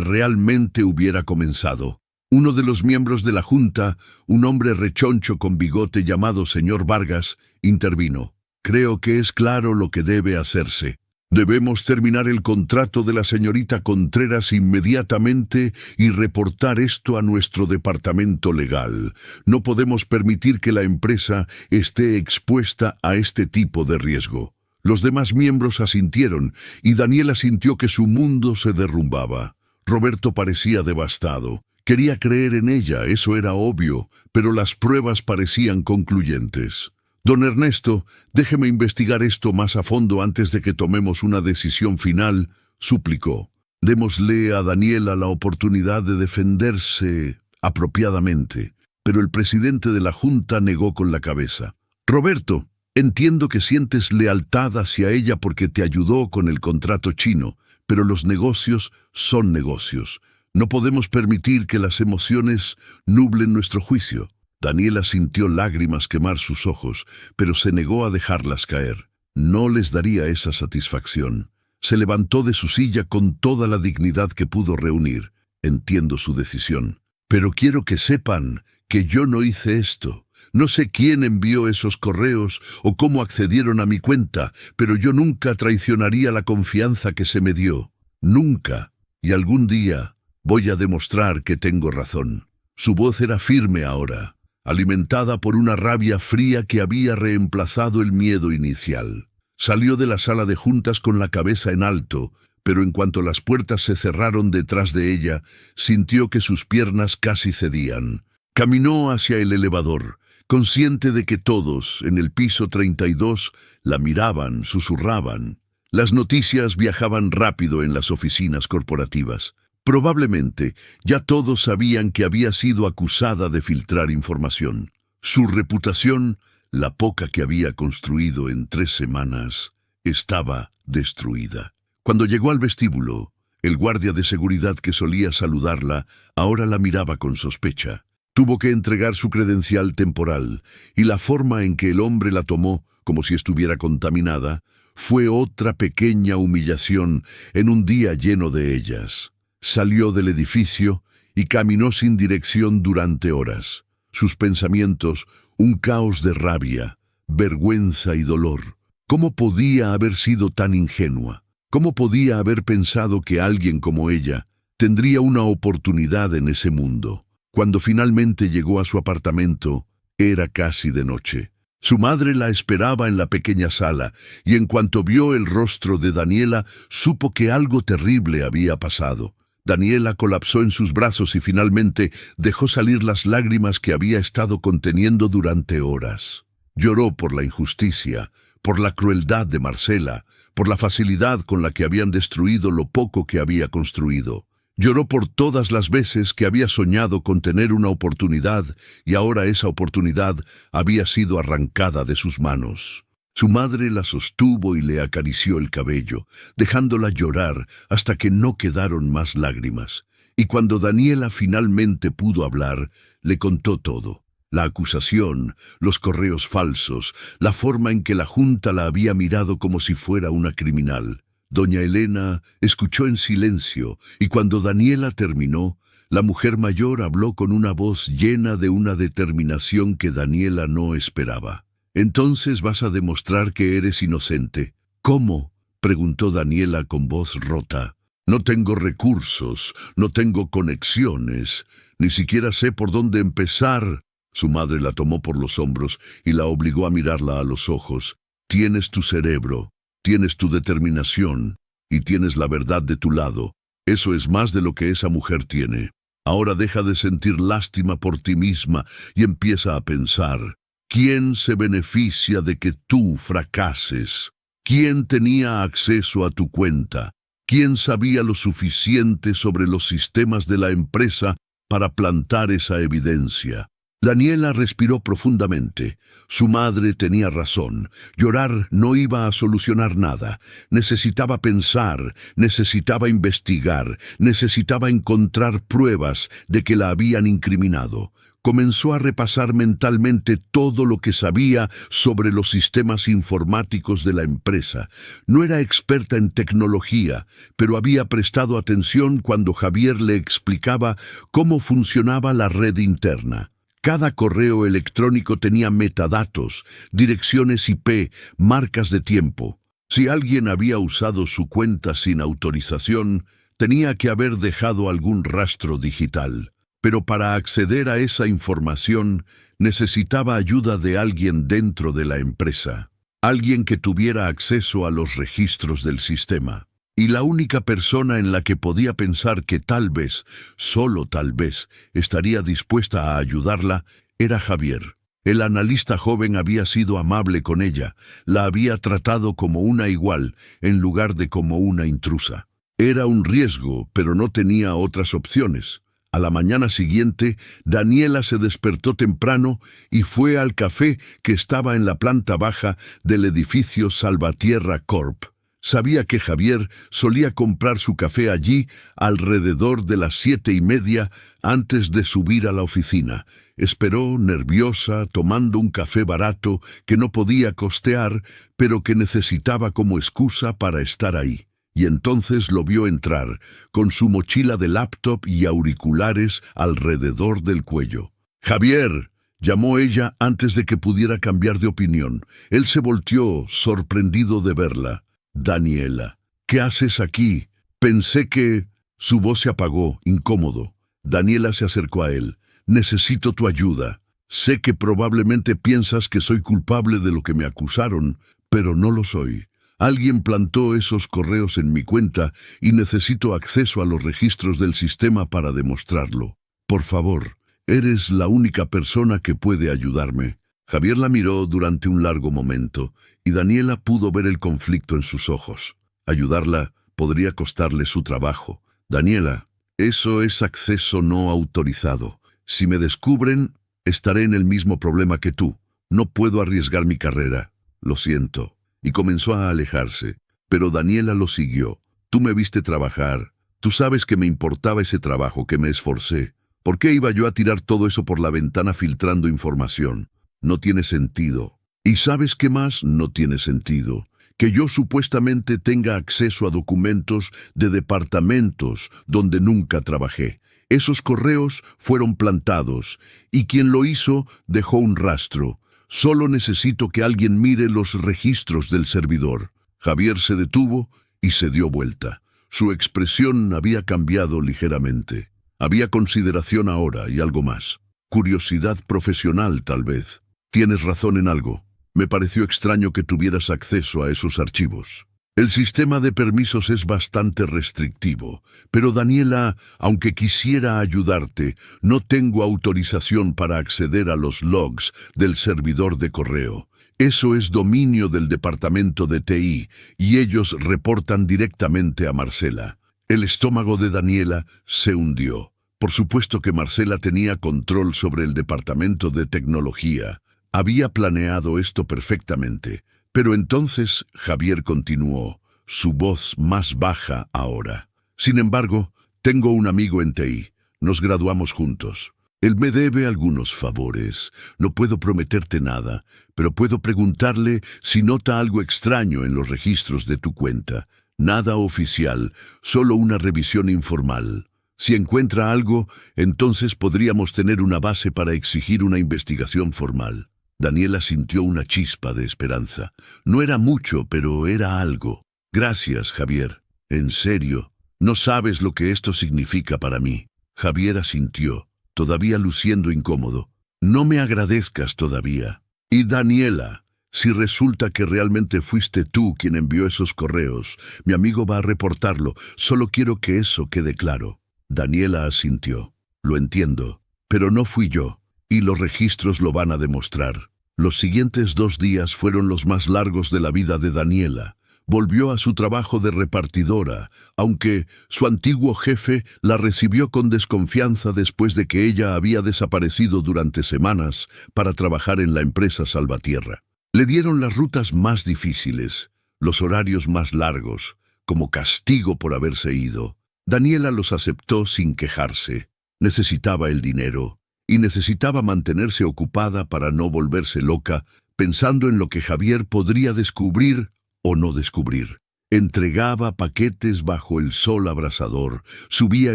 realmente hubiera comenzado. Uno de los miembros de la Junta, un hombre rechoncho con bigote llamado señor Vargas, intervino. «Creo que es claro lo que debe hacerse. Debemos terminar el contrato de la señorita Contreras inmediatamente y reportar esto a nuestro departamento legal. No podemos permitir que la empresa esté expuesta a este tipo de riesgo». Los demás miembros asintieron y Daniela sintió que su mundo se derrumbaba. Roberto parecía devastado. Quería creer en ella, eso era obvio, pero las pruebas parecían concluyentes. «Don Ernesto, déjeme investigar esto más a fondo antes de que tomemos una decisión final», suplicó. «Démosle a Daniela la oportunidad de defenderse apropiadamente». Pero el presidente de la Junta negó con la cabeza. «Roberto, entiendo que sientes lealtad hacia ella porque te ayudó con el contrato chino, pero los negocios son negocios. No podemos permitir que las emociones nublen nuestro juicio. Daniela sintió lágrimas quemar sus ojos, pero se negó a dejarlas caer. No les daría esa satisfacción. Se levantó de su silla con toda la dignidad que pudo reunir. Entiendo su decisión, pero quiero que sepan que yo no hice esto. No sé quién envió esos correos o cómo accedieron a mi cuenta, pero yo nunca traicionaría la confianza que se me dio. Nunca. Y algún día voy a demostrar que tengo razón. Su voz era firme ahora, alimentada por una rabia fría que había reemplazado el miedo inicial. Salió de la sala de juntas con la cabeza en alto, pero en cuanto las puertas se cerraron detrás de ella, sintió que sus piernas casi cedían. Caminó hacia el elevador, consciente de que todos, en el piso 32, la miraban, susurraban. Las noticias viajaban rápido en las oficinas corporativas. Probablemente ya todos sabían que había sido acusada de filtrar información. Su reputación, la poca que había construido en 3 semanas, estaba destruida. Cuando llegó al vestíbulo, el guardia de seguridad que solía saludarla ahora la miraba con sospecha. Tuvo que entregar su credencial temporal, y la forma en que el hombre la tomó, como si estuviera contaminada, fue otra pequeña humillación en un día lleno de ellas. Salió del edificio y caminó sin dirección durante horas. Sus pensamientos, un caos de rabia, vergüenza y dolor. ¿Cómo podía haber sido tan ingenua? ¿Cómo podía haber pensado que alguien como ella tendría una oportunidad en ese mundo? Cuando finalmente llegó a su apartamento, era casi de noche. Su madre la esperaba en la pequeña sala, y en cuanto vio el rostro de Daniela, supo que algo terrible había pasado. Daniela colapsó en sus brazos y finalmente dejó salir las lágrimas que había estado conteniendo durante horas. Lloró por la injusticia, por la crueldad de Marcela, por la facilidad con la que habían destruido lo poco que había construido. Lloró por todas las veces que había soñado con tener una oportunidad y ahora esa oportunidad había sido arrancada de sus manos. Su madre la sostuvo y le acarició el cabello, dejándola llorar hasta que no quedaron más lágrimas. Y cuando Daniela finalmente pudo hablar, le contó todo. La acusación, los correos falsos, la forma en que la Junta la había mirado como si fuera una criminal. Doña Elena escuchó en silencio, y cuando Daniela terminó, la mujer mayor habló con una voz llena de una determinación que Daniela no esperaba. «Entonces vas a demostrar que eres inocente». «¿Cómo?», preguntó Daniela con voz rota. «No tengo recursos, no tengo conexiones, ni siquiera sé por dónde empezar». Su madre la tomó por los hombros y la obligó a mirarla a los ojos. «Tienes tu cerebro. Tienes tu determinación y tienes la verdad de tu lado. Eso es más de lo que esa mujer tiene. Ahora deja de sentir lástima por ti misma y empieza a pensar, ¿quién se beneficia de que tú fracases? ¿Quién tenía acceso a tu cuenta? ¿Quién sabía lo suficiente sobre los sistemas de la empresa para plantar esa evidencia? Daniela respiró profundamente. Su madre tenía razón. Llorar no iba a solucionar nada. Necesitaba pensar, necesitaba investigar, necesitaba encontrar pruebas de que la habían incriminado. Comenzó a repasar mentalmente todo lo que sabía sobre los sistemas informáticos de la empresa. No era experta en tecnología, pero había prestado atención cuando Javier le explicaba cómo funcionaba la red interna. Cada correo electrónico tenía metadatos, direcciones IP, marcas de tiempo. Si alguien había usado su cuenta sin autorización, tenía que haber dejado algún rastro digital. Pero para acceder a esa información, necesitaba ayuda de alguien dentro de la empresa. Alguien que tuviera acceso a los registros del sistema. Y la única persona en la que podía pensar que tal vez, solo tal vez, estaría dispuesta a ayudarla, era Javier. El analista joven había sido amable con ella, la había tratado como una igual, en lugar de como una intrusa. Era un riesgo, pero no tenía otras opciones. A la mañana siguiente, Daniela se despertó temprano y fue al café que estaba en la planta baja del edificio Salvatierra Corp. Sabía que Javier solía comprar su café allí alrededor de las 7:30 antes de subir a la oficina. Esperó, nerviosa, tomando un café barato que no podía costear, pero que necesitaba como excusa para estar ahí. Y entonces lo vio entrar, con su mochila de laptop y auriculares alrededor del cuello. «Javier», llamó ella antes de que pudiera cambiar de opinión. Él se volteó, sorprendido de verla. «Daniela, ¿qué haces aquí? Pensé que...» Su voz se apagó, incómodo. Daniela se acercó a él. «Necesito tu ayuda. Sé que probablemente piensas que soy culpable de lo que me acusaron, pero no lo soy. Alguien plantó esos correos en mi cuenta y necesito acceso a los registros del sistema para demostrarlo. Por favor, eres la única persona que puede ayudarme». Javier la miró durante un largo momento, y Daniela pudo ver el conflicto en sus ojos. Ayudarla podría costarle su trabajo. «Daniela, eso es acceso no autorizado. Si me descubren, estaré en el mismo problema que tú. No puedo arriesgar mi carrera. Lo siento». Y comenzó a alejarse. Pero Daniela lo siguió. «Tú me viste trabajar. Tú sabes que me importaba ese trabajo, que me esforcé. ¿Por qué iba yo a tirar todo eso por la ventana filtrando información? No tiene sentido. ¿Y sabes qué más no tiene sentido? Que yo supuestamente tenga acceso a documentos de departamentos donde nunca trabajé. Esos correos fueron plantados, y quien lo hizo dejó un rastro. Solo necesito que alguien mire los registros del servidor». Javier se detuvo y se dio vuelta. Su expresión había cambiado ligeramente. Había consideración ahora y algo más. Curiosidad profesional, tal vez. «Tienes razón en algo. Me pareció extraño que tuvieras acceso a esos archivos. El sistema de permisos es bastante restrictivo, pero Daniela, aunque quisiera ayudarte, no tengo autorización para acceder a los logs del servidor de correo. Eso es dominio del departamento de TI, y ellos reportan directamente a Marcela». El estómago de Daniela se hundió. Por supuesto que Marcela tenía control sobre el departamento de tecnología. Había planeado esto perfectamente. Pero entonces Javier continuó, su voz más baja ahora. «Sin embargo, tengo un amigo en TI. Nos graduamos juntos. Él me debe algunos favores. No puedo prometerte nada, pero puedo preguntarle si nota algo extraño en los registros de tu cuenta. Nada oficial, solo una revisión informal. Si encuentra algo, entonces podríamos tener una base para exigir una investigación formal». Daniela sintió una chispa de esperanza. No era mucho, pero era algo. «Gracias, Javier. En serio, no sabes lo que esto significa para mí». Javier asintió, todavía luciendo incómodo. «No me agradezcas todavía. Y Daniela, si resulta que realmente fuiste tú quien envió esos correos, mi amigo va a reportarlo. Solo quiero que eso quede claro». Daniela asintió. «Lo entiendo, pero no fui yo, y los registros lo van a demostrar». Los siguientes 2 días fueron los más largos de la vida de Daniela. Volvió a su trabajo de repartidora, aunque su antiguo jefe la recibió con desconfianza después de que ella había desaparecido durante semanas para trabajar en la empresa Salvatierra. Le dieron las rutas más difíciles, los horarios más largos, como castigo por haberse ido. Daniela los aceptó sin quejarse. Necesitaba el dinero y necesitaba mantenerse ocupada para no volverse loca pensando en lo que Javier podría descubrir o no descubrir. Entregaba paquetes bajo el sol abrasador, subía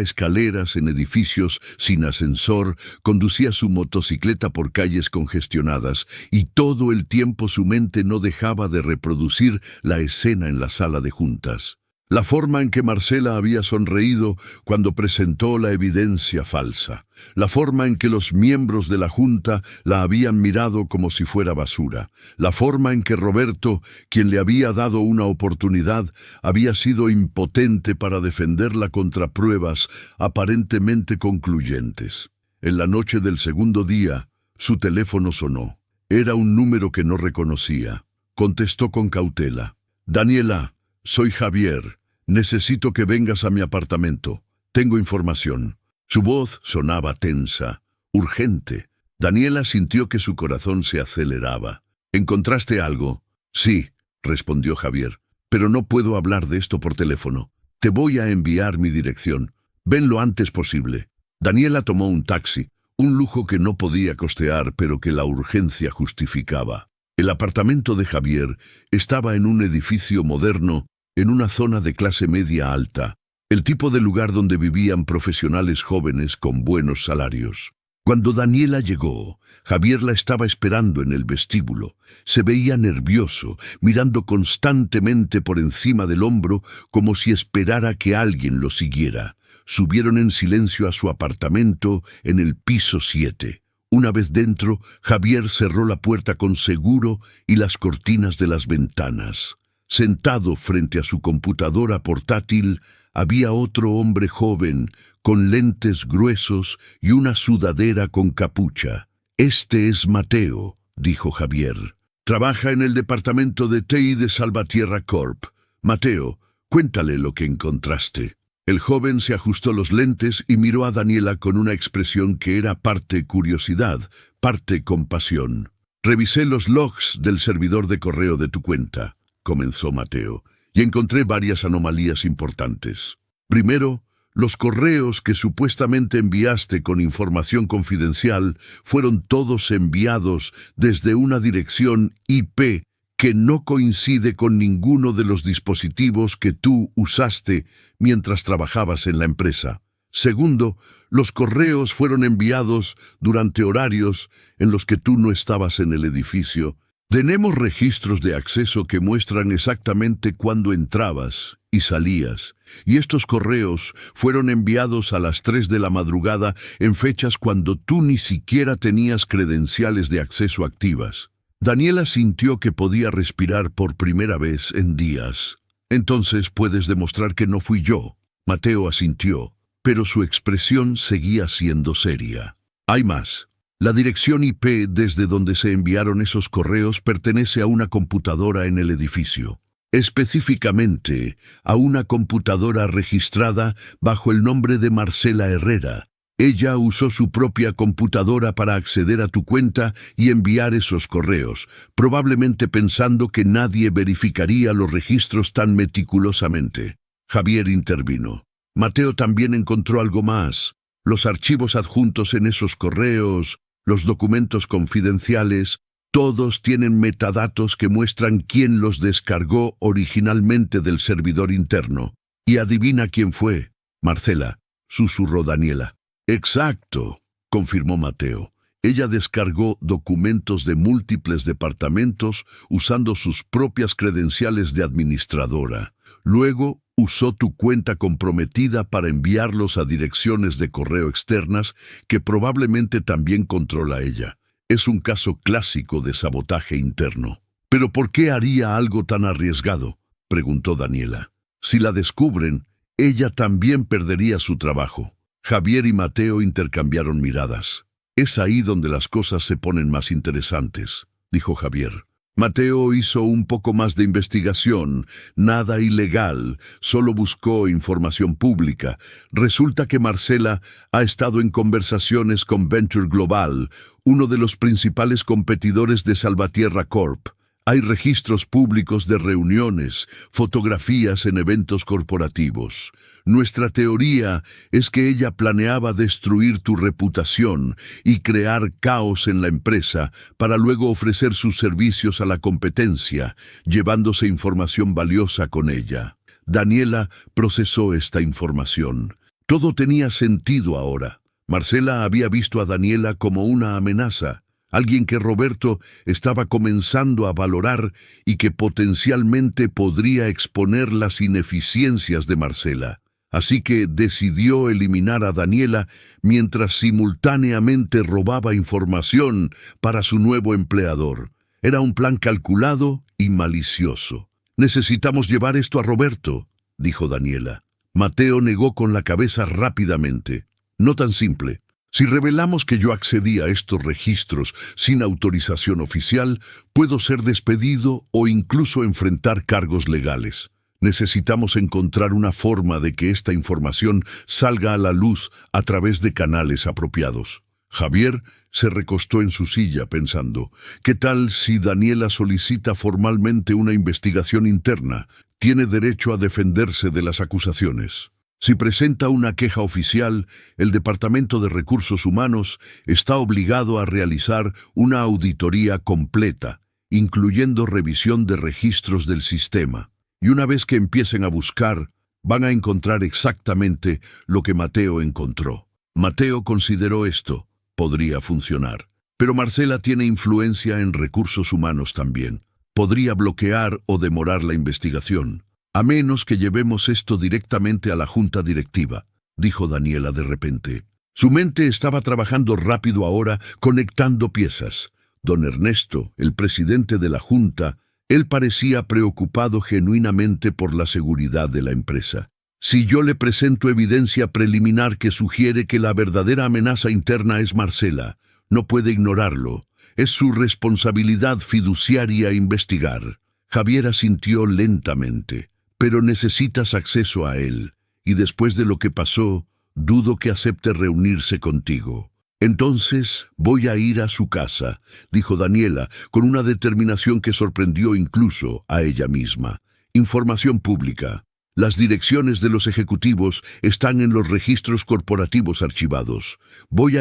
escaleras en edificios sin ascensor, conducía su motocicleta por calles congestionadas y todo el tiempo su mente no dejaba de reproducir la escena en la sala de juntas. La forma en que Marcela había sonreído cuando presentó la evidencia falsa. La forma en que los miembros de la junta la habían mirado como si fuera basura. La forma en que Roberto, quien le había dado una oportunidad, había sido impotente para defenderla contra pruebas aparentemente concluyentes. En la noche del segundo día, su teléfono sonó. Era un número que no reconocía. Contestó con cautela. «Daniela, soy Javier. Necesito que vengas a mi apartamento. Tengo información». Su voz sonaba tensa, urgente. Daniela sintió que su corazón se aceleraba. «¿Encontraste algo?» «Sí», respondió Javier. pero no puedo hablar de esto por teléfono. Te voy a enviar mi dirección. Ven lo antes posible. Daniela tomó un taxi, un lujo que no podía costear, pero que la urgencia justificaba. El apartamento de Javier estaba en un edificio moderno, en una zona de clase media alta, el tipo de lugar donde vivían profesionales jóvenes con buenos salarios. Cuando Daniela llegó, Javier la estaba esperando en el vestíbulo. Se veía nervioso, mirando constantemente por encima del hombro como si esperara que alguien lo siguiera. Subieron en silencio a su apartamento en el piso 7. Una vez dentro, Javier cerró la puerta con seguro y las cortinas de las ventanas. Sentado frente a su computadora portátil, había otro hombre joven, con lentes gruesos y una sudadera con capucha. «Este es Mateo», dijo Javier. «Trabaja en el departamento de TI de Salvatierra Corp. Mateo, cuéntale lo que encontraste». El joven se ajustó los lentes y miró a Daniela con una expresión que era parte curiosidad, parte compasión. «Revisé los logs del servidor de correo de tu cuenta», comenzó Mateo, «y encontré varias anomalías importantes. Primero, los correos que supuestamente enviaste con información confidencial fueron todos enviados desde una dirección IP que no coincide con ninguno de los dispositivos que tú usaste mientras trabajabas en la empresa. Segundo, los correos fueron enviados durante horarios en los que tú no estabas en el edificio. Tenemos registros de acceso que muestran exactamente cuándo entrabas y salías, y estos correos fueron enviados a las 3 de la madrugada en fechas cuando tú ni siquiera tenías credenciales de acceso activas. Daniela sintió que podía respirar por primera vez en días. «Entonces puedes demostrar que no fui yo». Mateo asintió, pero su expresión seguía siendo seria. «Hay más. La dirección IP desde donde se enviaron esos correos pertenece a una computadora en el edificio. Específicamente, a una computadora registrada bajo el nombre de Marcela Herrera. Ella usó su propia computadora para acceder a tu cuenta y enviar esos correos, probablemente pensando que nadie verificaría los registros tan meticulosamente». Javier intervino. «Mateo también encontró algo más. Los archivos adjuntos en esos correos, los documentos confidenciales, todos tienen metadatos que muestran quién los descargó originalmente del servidor interno. Y adivina quién fue». «Marcela», susurró Daniela. «Exacto», confirmó Mateo. «Ella descargó documentos de múltiples departamentos usando sus propias credenciales de administradora. Luego usó tu cuenta comprometida para enviarlos a direcciones de correo externas que probablemente también controla ella. Es un caso clásico de sabotaje interno». «¿Pero por qué haría algo tan arriesgado?», preguntó Daniela. «Si la descubren, ella también perdería su trabajo». Javier y Mateo intercambiaron miradas. «Es ahí donde las cosas se ponen más interesantes», dijo Javier. Mateo hizo un poco más de investigación, nada ilegal, solo buscó información pública. Resulta que Marcela ha estado en conversaciones con Venture Global, uno de los principales competidores de Salvatierra Corp. Hay registros públicos de reuniones, fotografías en eventos corporativos. Nuestra teoría es que ella planeaba destruir tu reputación y crear caos en la empresa para luego ofrecer sus servicios a la competencia, llevándose información valiosa con ella. Daniela procesó esta información. Todo tenía sentido ahora. Marcela había visto a Daniela como una amenaza, alguien que Roberto estaba comenzando a valorar y que potencialmente podría exponer las ineficiencias de Marcela. Así que decidió eliminar a Daniela mientras simultáneamente robaba información para su nuevo empleador. Era un plan calculado y malicioso. «Necesitamos llevar esto a Roberto», dijo Daniela. Mateo negó con la cabeza rápidamente. «No tan simple. Si revelamos que yo accedí a estos registros sin autorización oficial, puedo ser despedido o incluso enfrentar cargos legales. Necesitamos encontrar una forma de que esta información salga a la luz a través de canales apropiados». Javier se recostó en su silla pensando, ¿qué tal si Daniela solicita formalmente una investigación interna? tiene derecho a defenderse de las acusaciones. Si presenta una queja oficial, el Departamento de Recursos Humanos está obligado a realizar una auditoría completa, incluyendo revisión de registros del sistema. Y una vez que empiecen a buscar, van a encontrar exactamente lo que Mateo encontró. Mateo consideró esto podría funcionar. Pero Marcela tiene influencia en recursos humanos también. Podría bloquear o demorar la investigación, a menos que llevemos esto directamente a la junta directiva, dijo Daniela de repente. Su mente estaba trabajando rápido ahora, conectando piezas. Don Ernesto, el presidente de la junta, él parecía preocupado genuinamente por la seguridad de la empresa. Si yo le presento evidencia preliminar que sugiere que la verdadera amenaza interna es Marcela, no puede ignorarlo. Es su responsabilidad fiduciaria investigar. Javier asintió lentamente. Pero necesitas acceso a él, y después de lo que pasó, dudo que acepte reunirse contigo. Entonces voy a ir a su casa, dijo Daniela, con una determinación que sorprendió incluso a ella misma. Información pública. Las direcciones de los ejecutivos están en los registros corporativos archivados. Voy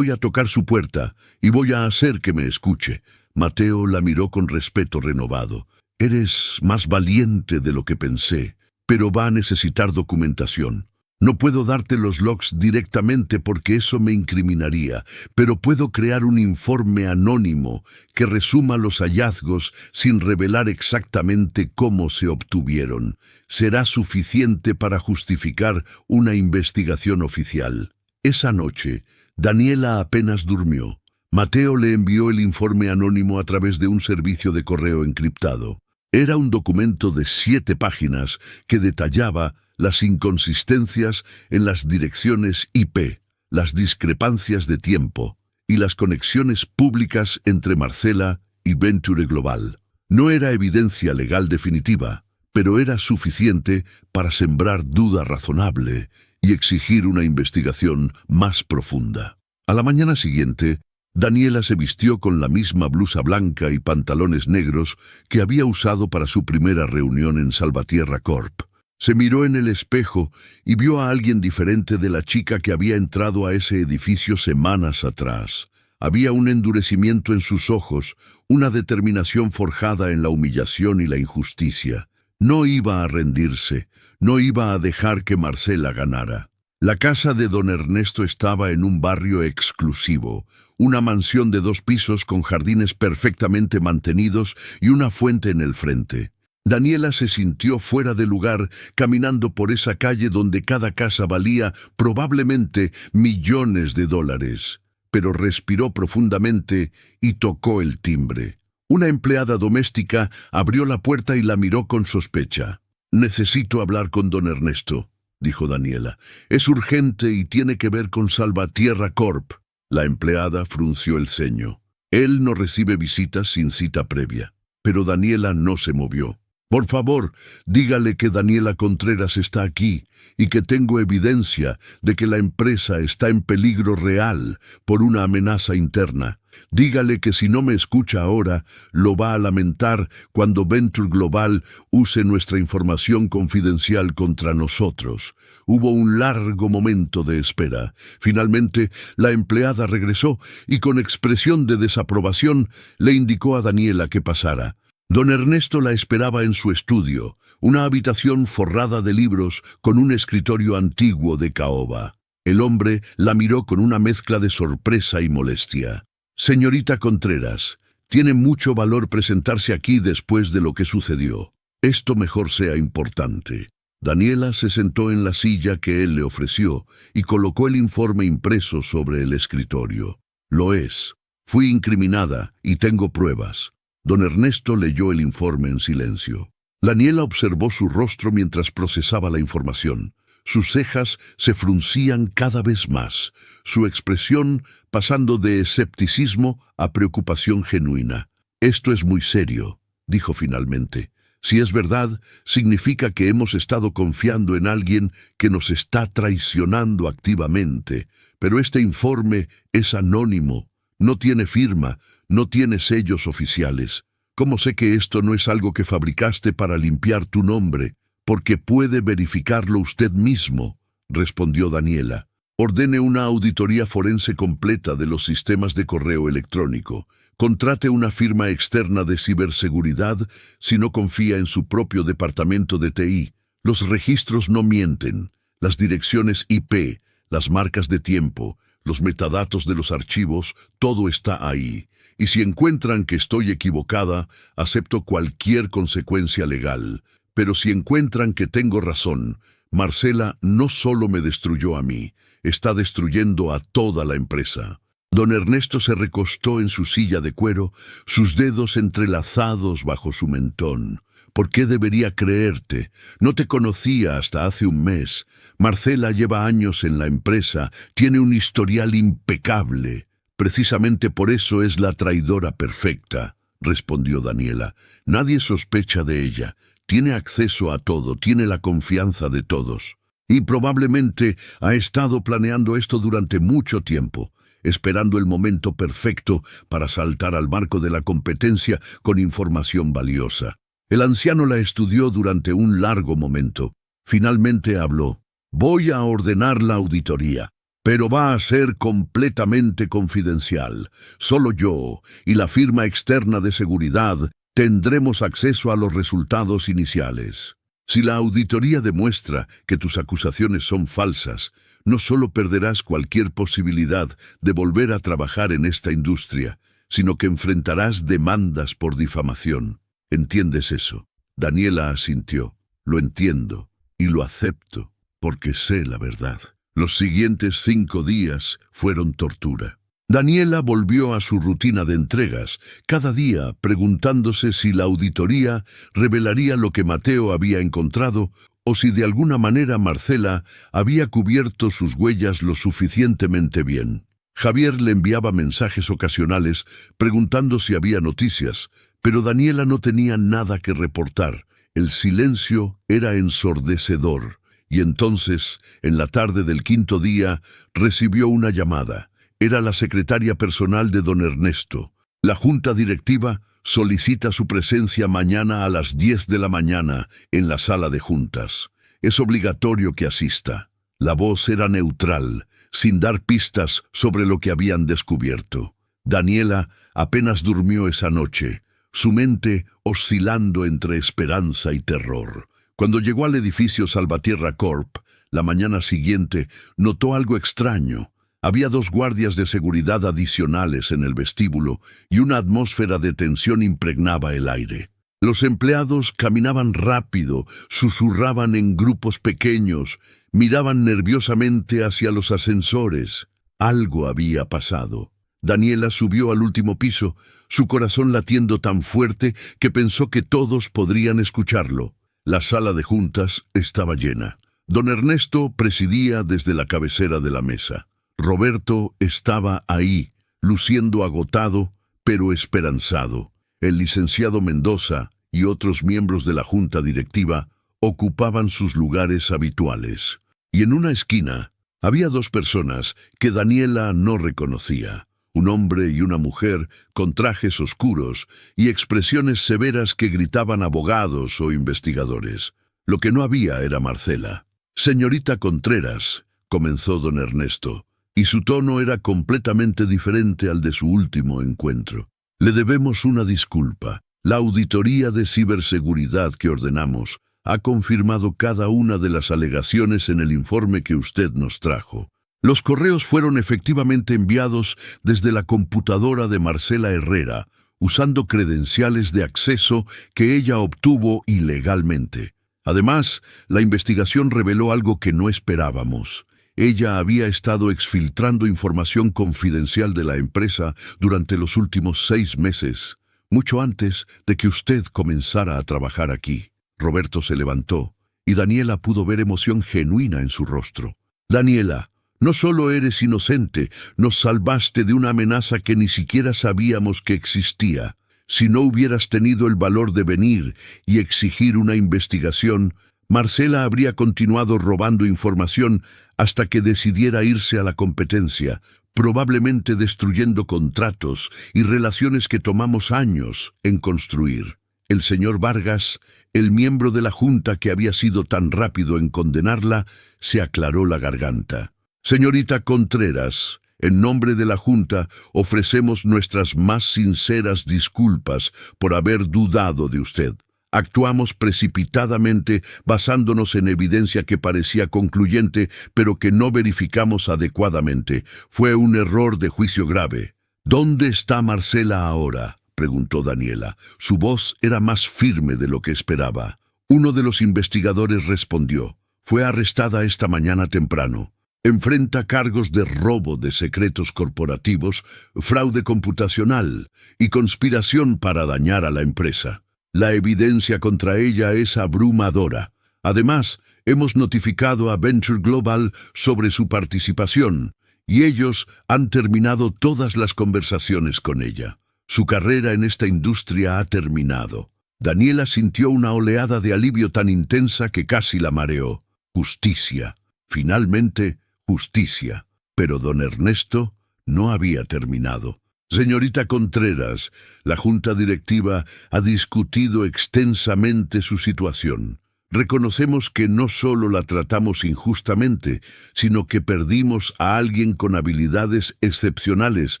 a tocar su puerta, y voy a hacer que me escuche. Mateo la miró con respeto renovado. Eres más valiente de lo que pensé, pero va a necesitar documentación. No puedo darte los logs directamente porque eso me incriminaría, pero puedo crear un informe anónimo que resuma los hallazgos sin revelar exactamente cómo se obtuvieron. Será suficiente para justificar una investigación oficial. Esa noche, Daniela apenas durmió. Mateo le envió el informe anónimo a través de un servicio de correo encriptado. Era un documento de 7 páginas que detallaba las inconsistencias en las direcciones IP, las discrepancias de tiempo y las conexiones públicas entre Marcela y Venture Global. No era evidencia legal definitiva, pero era suficiente para sembrar duda razonable y exigir una investigación más profunda. A la mañana siguiente, Daniela se vistió con la misma blusa blanca y pantalones negros que había usado para su primera reunión en Salvatierra Corp. Se miró en el espejo y vio a alguien diferente de la chica que había entrado a ese edificio semanas atrás. Había un endurecimiento en sus ojos, una determinación forjada en la humillación y la injusticia. No iba a rendirse, no iba a dejar que Marcela ganara. La casa de don Ernesto estaba en un barrio exclusivo, una mansión de 2 pisos con jardines perfectamente mantenidos y una fuente en el frente. Daniela se sintió fuera de lugar caminando por esa calle donde cada casa valía probablemente millones de dólares. Pero respiró profundamente y tocó el timbre. Una empleada doméstica abrió la puerta y la miró con sospecha. «Necesito hablar con don Ernesto», dijo Daniela. «Es urgente y tiene que ver con Salvatierra Corp». La empleada frunció el ceño. Él no recibe visitas sin cita previa. Pero Daniela no se movió. «Por favor, dígale que Daniela Contreras está aquí y que tengo evidencia de que la empresa está en peligro real por una amenaza interna. Dígale que si no me escucha ahora, lo va a lamentar cuando Venture Global use nuestra información confidencial contra nosotros». Hubo un largo momento de espera. Finalmente, la empleada regresó y con expresión de desaprobación le indicó a Daniela que pasara. Don Ernesto la esperaba en su estudio, una habitación forrada de libros con un escritorio antiguo de caoba. El hombre la miró con una mezcla de sorpresa y molestia. «Señorita Contreras, tiene mucho valor presentarse aquí después de lo que sucedió. Esto mejor sea importante». Daniela se sentó en la silla que él le ofreció y colocó el informe impreso sobre el escritorio. «Lo es. Fui incriminada y tengo pruebas». Don Ernesto leyó el informe en silencio. Daniela observó su rostro mientras procesaba la información. Sus cejas se fruncían cada vez más, su expresión pasando de escepticismo a preocupación genuina. «Esto es muy serio», dijo finalmente. «Si es verdad, significa que hemos estado confiando en alguien que nos está traicionando activamente. Pero este informe es anónimo, no tiene firma, no tiene sellos oficiales. ¿Cómo sé que esto no es algo que fabricaste para limpiar tu nombre? Porque puede verificarlo usted mismo, respondió Daniela. Ordene una auditoría forense completa de los sistemas de correo electrónico. Contrate una firma externa de ciberseguridad si no confía en su propio departamento de TI. Los registros no mienten. Las direcciones IP, las marcas de tiempo, los metadatos de los archivos, todo está ahí. Y si encuentran que estoy equivocada, acepto cualquier consecuencia legal. Pero si encuentran que tengo razón, Marcela no solo me destruyó a mí, está destruyendo a toda la empresa. Don Ernesto se recostó en su silla de cuero, sus dedos entrelazados bajo su mentón. ¿Por qué debería creerte? No te conocía hasta hace un mes. Marcela lleva años en la empresa, tiene un historial impecable. Precisamente por eso es la traidora perfecta, respondió Daniela. Nadie sospecha de ella. Tiene acceso a todo, tiene la confianza de todos. Y probablemente ha estado planeando esto durante mucho tiempo, esperando el momento perfecto para saltar al marco de la competencia con información valiosa. El anciano la estudió durante un largo momento. Finalmente habló. Voy a ordenar la auditoría, pero va a ser completamente confidencial. Solo yo y la firma externa de seguridad tendremos acceso a los resultados iniciales. Si la auditoría demuestra que tus acusaciones son falsas, no solo perderás cualquier posibilidad de volver a trabajar en esta industria, sino que enfrentarás demandas por difamación. ¿Entiendes eso? Daniela asintió. Lo entiendo y lo acepto, porque sé la verdad. Los siguientes 5 días fueron tortura. Daniela volvió a su rutina de entregas, cada día preguntándose si la auditoría revelaría lo que Mateo había encontrado o si de alguna manera Marcela había cubierto sus huellas lo suficientemente bien. Javier le enviaba mensajes ocasionales preguntando si había noticias, pero Daniela no tenía nada que reportar. El silencio era ensordecedor, y entonces, en la tarde del 5.º día, recibió una llamada. Era la secretaria personal de don Ernesto. La junta directiva solicita su presencia mañana a las 10 de la mañana en la sala de juntas. Es obligatorio que asista. La voz era neutral, sin dar pistas sobre lo que habían descubierto. Daniela apenas durmió esa noche, su mente oscilando entre esperanza y terror. Cuando llegó al edificio Salvatierra Corp, la mañana siguiente, notó algo extraño. Había 2 guardias de seguridad adicionales en el vestíbulo y una atmósfera de tensión impregnaba el aire. Los empleados caminaban rápido, susurraban en grupos pequeños, miraban nerviosamente hacia los ascensores. Algo había pasado. Daniela subió al último piso, su corazón latiendo tan fuerte que pensó que todos podrían escucharlo. La sala de juntas estaba llena. Don Ernesto presidía desde la cabecera de la mesa. Roberto estaba ahí, luciendo agotado, pero esperanzado. El licenciado Mendoza y otros miembros de la junta directiva ocupaban sus lugares habituales. Y en una esquina había 2 personas que Daniela no reconocía. Un hombre y una mujer con trajes oscuros y expresiones severas que gritaban abogados o investigadores. Lo que no había era Marcela. «Señorita Contreras», comenzó don Ernesto, y su tono era completamente diferente al de su último encuentro. «Le debemos una disculpa. La auditoría de ciberseguridad que ordenamos ha confirmado cada una de las alegaciones en el informe que usted nos trajo. Los correos fueron efectivamente enviados desde la computadora de Marcela Herrera, usando credenciales de acceso que ella obtuvo ilegalmente. Además, la investigación reveló algo que no esperábamos. Ella había estado exfiltrando información confidencial de la empresa durante los últimos 6 meses, mucho antes de que usted comenzara a trabajar aquí». Roberto se levantó, y Daniela pudo ver emoción genuina en su rostro. «Daniela, no solo eres inocente, nos salvaste de una amenaza que ni siquiera sabíamos que existía. Si no hubieras tenido el valor de venir y exigir una investigación, Marcela habría continuado robando información hasta que decidiera irse a la competencia, probablemente destruyendo contratos y relaciones que tomamos años en construir. El señor Vargas, el miembro de la Junta que había sido tan rápido en condenarla, se aclaró la garganta. Señorita Contreras, en nombre de la Junta, ofrecemos nuestras más sinceras disculpas por haber dudado de usted. Actuamos precipitadamente basándonos en evidencia que parecía concluyente, pero que no verificamos adecuadamente. Fue un error de juicio grave. ¿Dónde está Marcela ahora?, preguntó Daniela. Su voz era más firme de lo que esperaba. Uno de los investigadores respondió. Fue arrestada esta mañana temprano. Enfrenta cargos de robo de secretos corporativos, fraude computacional y conspiración para dañar a la empresa. La evidencia contra ella es abrumadora. Además, hemos notificado a Venture Global sobre su participación, y ellos han terminado todas las conversaciones con ella. Su carrera en esta industria ha terminado. Daniela sintió una oleada de alivio tan intensa que casi la mareó. Justicia. Finalmente, justicia. Pero don Ernesto no había terminado. Señorita Contreras, la Junta Directiva ha discutido extensamente su situación. Reconocemos que no solo la tratamos injustamente, sino que perdimos a alguien con habilidades excepcionales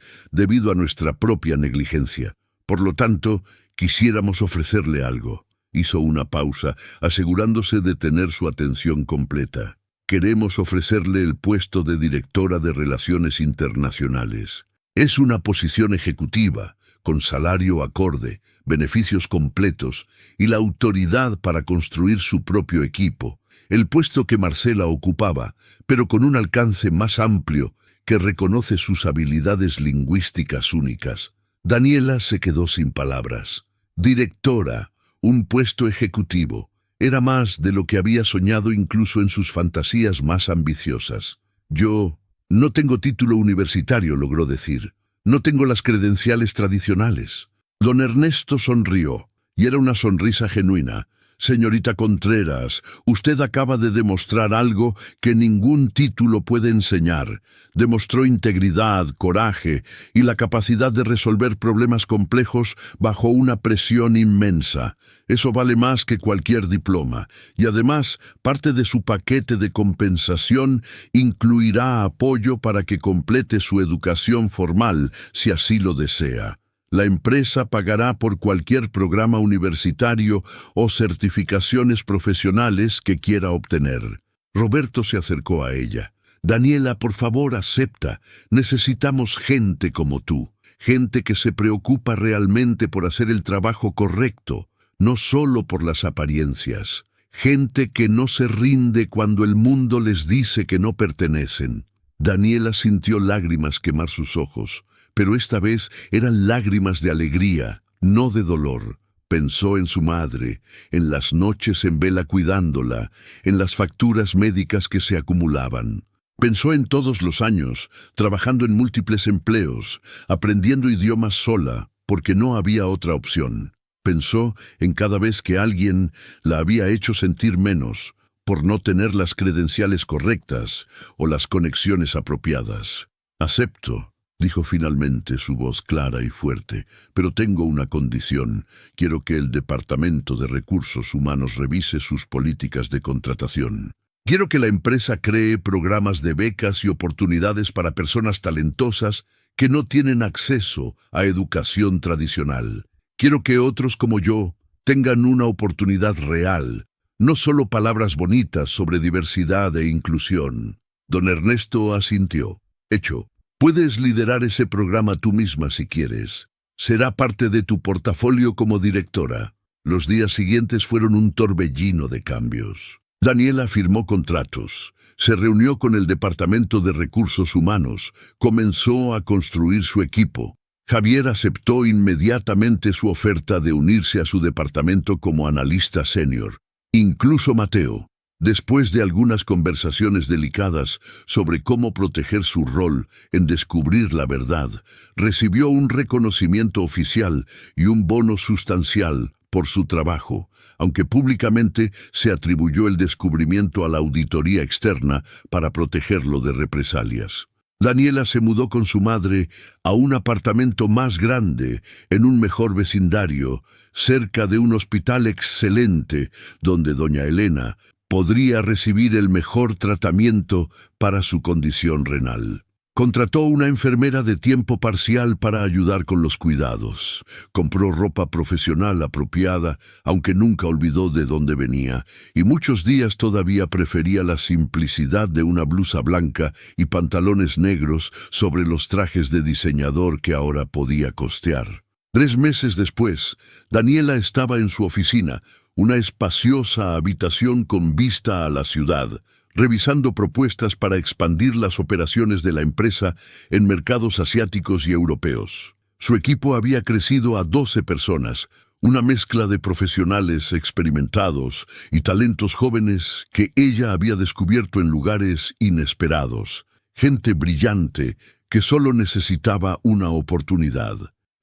debido a nuestra propia negligencia. Por lo tanto, quisiéramos ofrecerle algo. Hizo una pausa, asegurándose de tener su atención completa. Queremos ofrecerle el puesto de directora de Relaciones Internacionales. Es una posición ejecutiva, con salario acorde, beneficios completos y la autoridad para construir su propio equipo, el puesto que Marcela ocupaba, pero con un alcance más amplio que reconoce sus habilidades lingüísticas únicas. Daniela se quedó sin palabras. Directora, un puesto ejecutivo, era más de lo que había soñado incluso en sus fantasías más ambiciosas. Yo no tengo título universitario, logró decir. No tengo las credenciales tradicionales. Don Ernesto sonrió, y era una sonrisa genuina. Señorita Contreras, usted acaba de demostrar algo que ningún título puede enseñar. Demostró integridad, coraje y la capacidad de resolver problemas complejos bajo una presión inmensa. Eso vale más que cualquier diploma, y además, parte de su paquete de compensación incluirá apoyo para que complete su educación formal, si así lo desea. La empresa pagará por cualquier programa universitario o certificaciones profesionales que quiera obtener. Roberto se acercó a ella. Daniela, por favor, acepta. Necesitamos gente como tú. Gente que se preocupa realmente por hacer el trabajo correcto, no solo por las apariencias. Gente que no se rinde cuando el mundo les dice que no pertenecen. Daniela sintió lágrimas quemar sus ojos. Pero esta vez eran lágrimas de alegría, no de dolor. Pensó en su madre, en las noches en vela cuidándola, en las facturas médicas que se acumulaban. Pensó en todos los años, trabajando en múltiples empleos, aprendiendo idiomas sola, porque no había otra opción. Pensó en cada vez que alguien la había hecho sentir menos, por no tener las credenciales correctas o las conexiones apropiadas. Acepto, dijo finalmente, su voz clara y fuerte, pero tengo una condición. Quiero que el Departamento de Recursos Humanos revise sus políticas de contratación. Quiero que la empresa cree programas de becas y oportunidades para personas talentosas que no tienen acceso a educación tradicional. Quiero que otros como yo tengan una oportunidad real, no solo palabras bonitas sobre diversidad e inclusión. Don Ernesto asintió. Hecho. Puedes liderar ese programa tú misma si quieres. Será parte de tu portafolio como directora. Los días siguientes fueron un torbellino de cambios. Daniela firmó contratos, se reunió con el Departamento de Recursos Humanos, comenzó a construir su equipo. Javier aceptó inmediatamente su oferta de unirse a su departamento como analista senior. Incluso Mateo, después de algunas conversaciones delicadas sobre cómo proteger su rol en descubrir la verdad, recibió un reconocimiento oficial y un bono sustancial por su trabajo, aunque públicamente se atribuyó el descubrimiento a la auditoría externa para protegerlo de represalias. Daniela se mudó con su madre a un apartamento más grande, en un mejor vecindario, cerca de un hospital excelente, donde doña Elena podría recibir el mejor tratamiento para su condición renal. Contrató una enfermera de tiempo parcial para ayudar con los cuidados. Compró ropa profesional apropiada, aunque nunca olvidó de dónde venía, y muchos días todavía prefería la simplicidad de una blusa blanca y pantalones negros sobre los trajes de diseñador que ahora podía costear. 3 meses después, Daniela estaba en su oficina, una espaciosa habitación con vista a la ciudad, revisando propuestas para expandir las operaciones de la empresa en mercados asiáticos y europeos. Su equipo había crecido a 12 personas, una mezcla de profesionales experimentados y talentos jóvenes que ella había descubierto en lugares inesperados, gente brillante que solo necesitaba una oportunidad.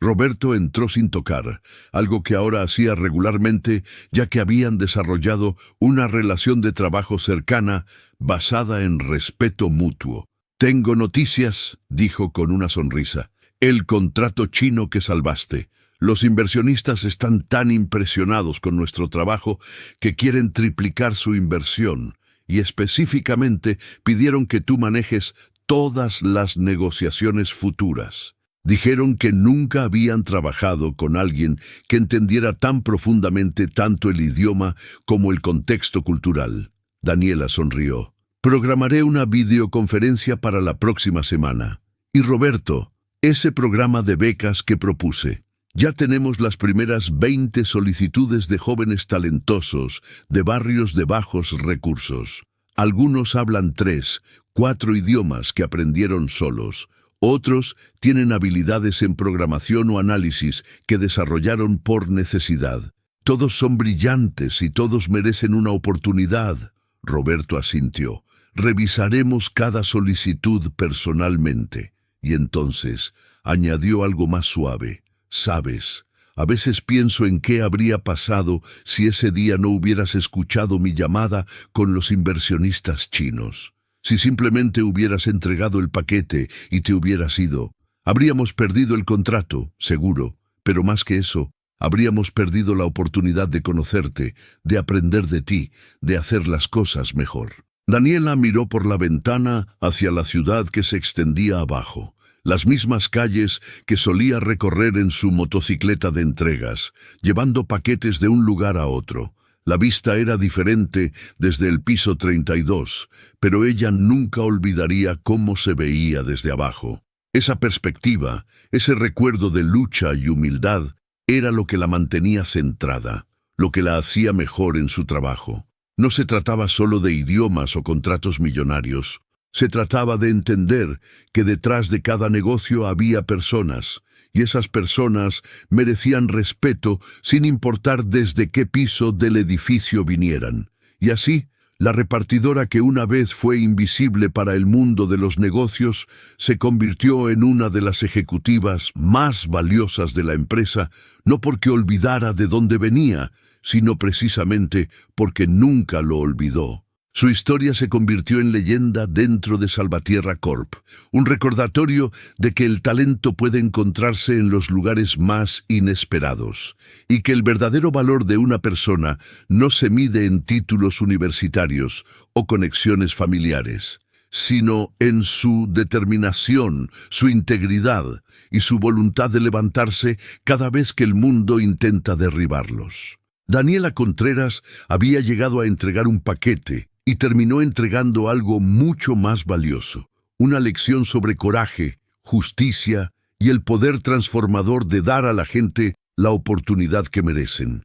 Roberto entró sin tocar, algo que ahora hacía regularmente, ya que habían desarrollado una relación de trabajo cercana basada en respeto mutuo. «Tengo noticias», dijo con una sonrisa. «El contrato chino que salvaste. Los inversionistas están tan impresionados con nuestro trabajo que quieren triplicar su inversión, y específicamente pidieron que tú manejes todas las negociaciones futuras». Dijeron que nunca habían trabajado con alguien que entendiera tan profundamente tanto el idioma como el contexto cultural. Daniela sonrió. «Programaré una videoconferencia para la próxima semana. Y Roberto, ese programa de becas que propuse. Ya tenemos las primeras 20 solicitudes de jóvenes talentosos de barrios de bajos recursos. Algunos hablan 3, 4 idiomas que aprendieron solos. Otros tienen habilidades en programación o análisis que desarrollaron por necesidad. Todos son brillantes y todos merecen una oportunidad». Roberto asintió. «Revisaremos cada solicitud personalmente». Y entonces añadió algo más suave. «Sabes, a veces pienso en qué habría pasado si ese día no hubieras escuchado mi llamada con los inversionistas chinos. Si simplemente hubieras entregado el paquete y te hubieras ido, habríamos perdido el contrato, seguro, pero más que eso, habríamos perdido la oportunidad de conocerte, de aprender de ti, de hacer las cosas mejor». Daniela miró por la ventana hacia la ciudad que se extendía abajo, las mismas calles que solía recorrer en su motocicleta de entregas, llevando paquetes de un lugar a otro. La vista era diferente desde el piso 32, pero ella nunca olvidaría cómo se veía desde abajo. Esa perspectiva, ese recuerdo de lucha y humildad, era lo que la mantenía centrada, lo que la hacía mejor en su trabajo. No se trataba solo de idiomas o contratos millonarios. Se trataba de entender que detrás de cada negocio había personas, y esas personas merecían respeto sin importar desde qué piso del edificio vinieran. Y así, la repartidora que una vez fue invisible para el mundo de los negocios se convirtió en una de las ejecutivas más valiosas de la empresa, no porque olvidara de dónde venía, sino precisamente porque nunca lo olvidó. Su historia se convirtió en leyenda dentro de Salvatierra Corp, un recordatorio de que el talento puede encontrarse en los lugares más inesperados, y que el verdadero valor de una persona no se mide en títulos universitarios o conexiones familiares, sino en su determinación, su integridad y su voluntad de levantarse cada vez que el mundo intenta derribarlos. Daniela Contreras había llegado a entregar un paquete y terminó entregando algo mucho más valioso, una lección sobre coraje, justicia y el poder transformador de dar a la gente la oportunidad que merecen.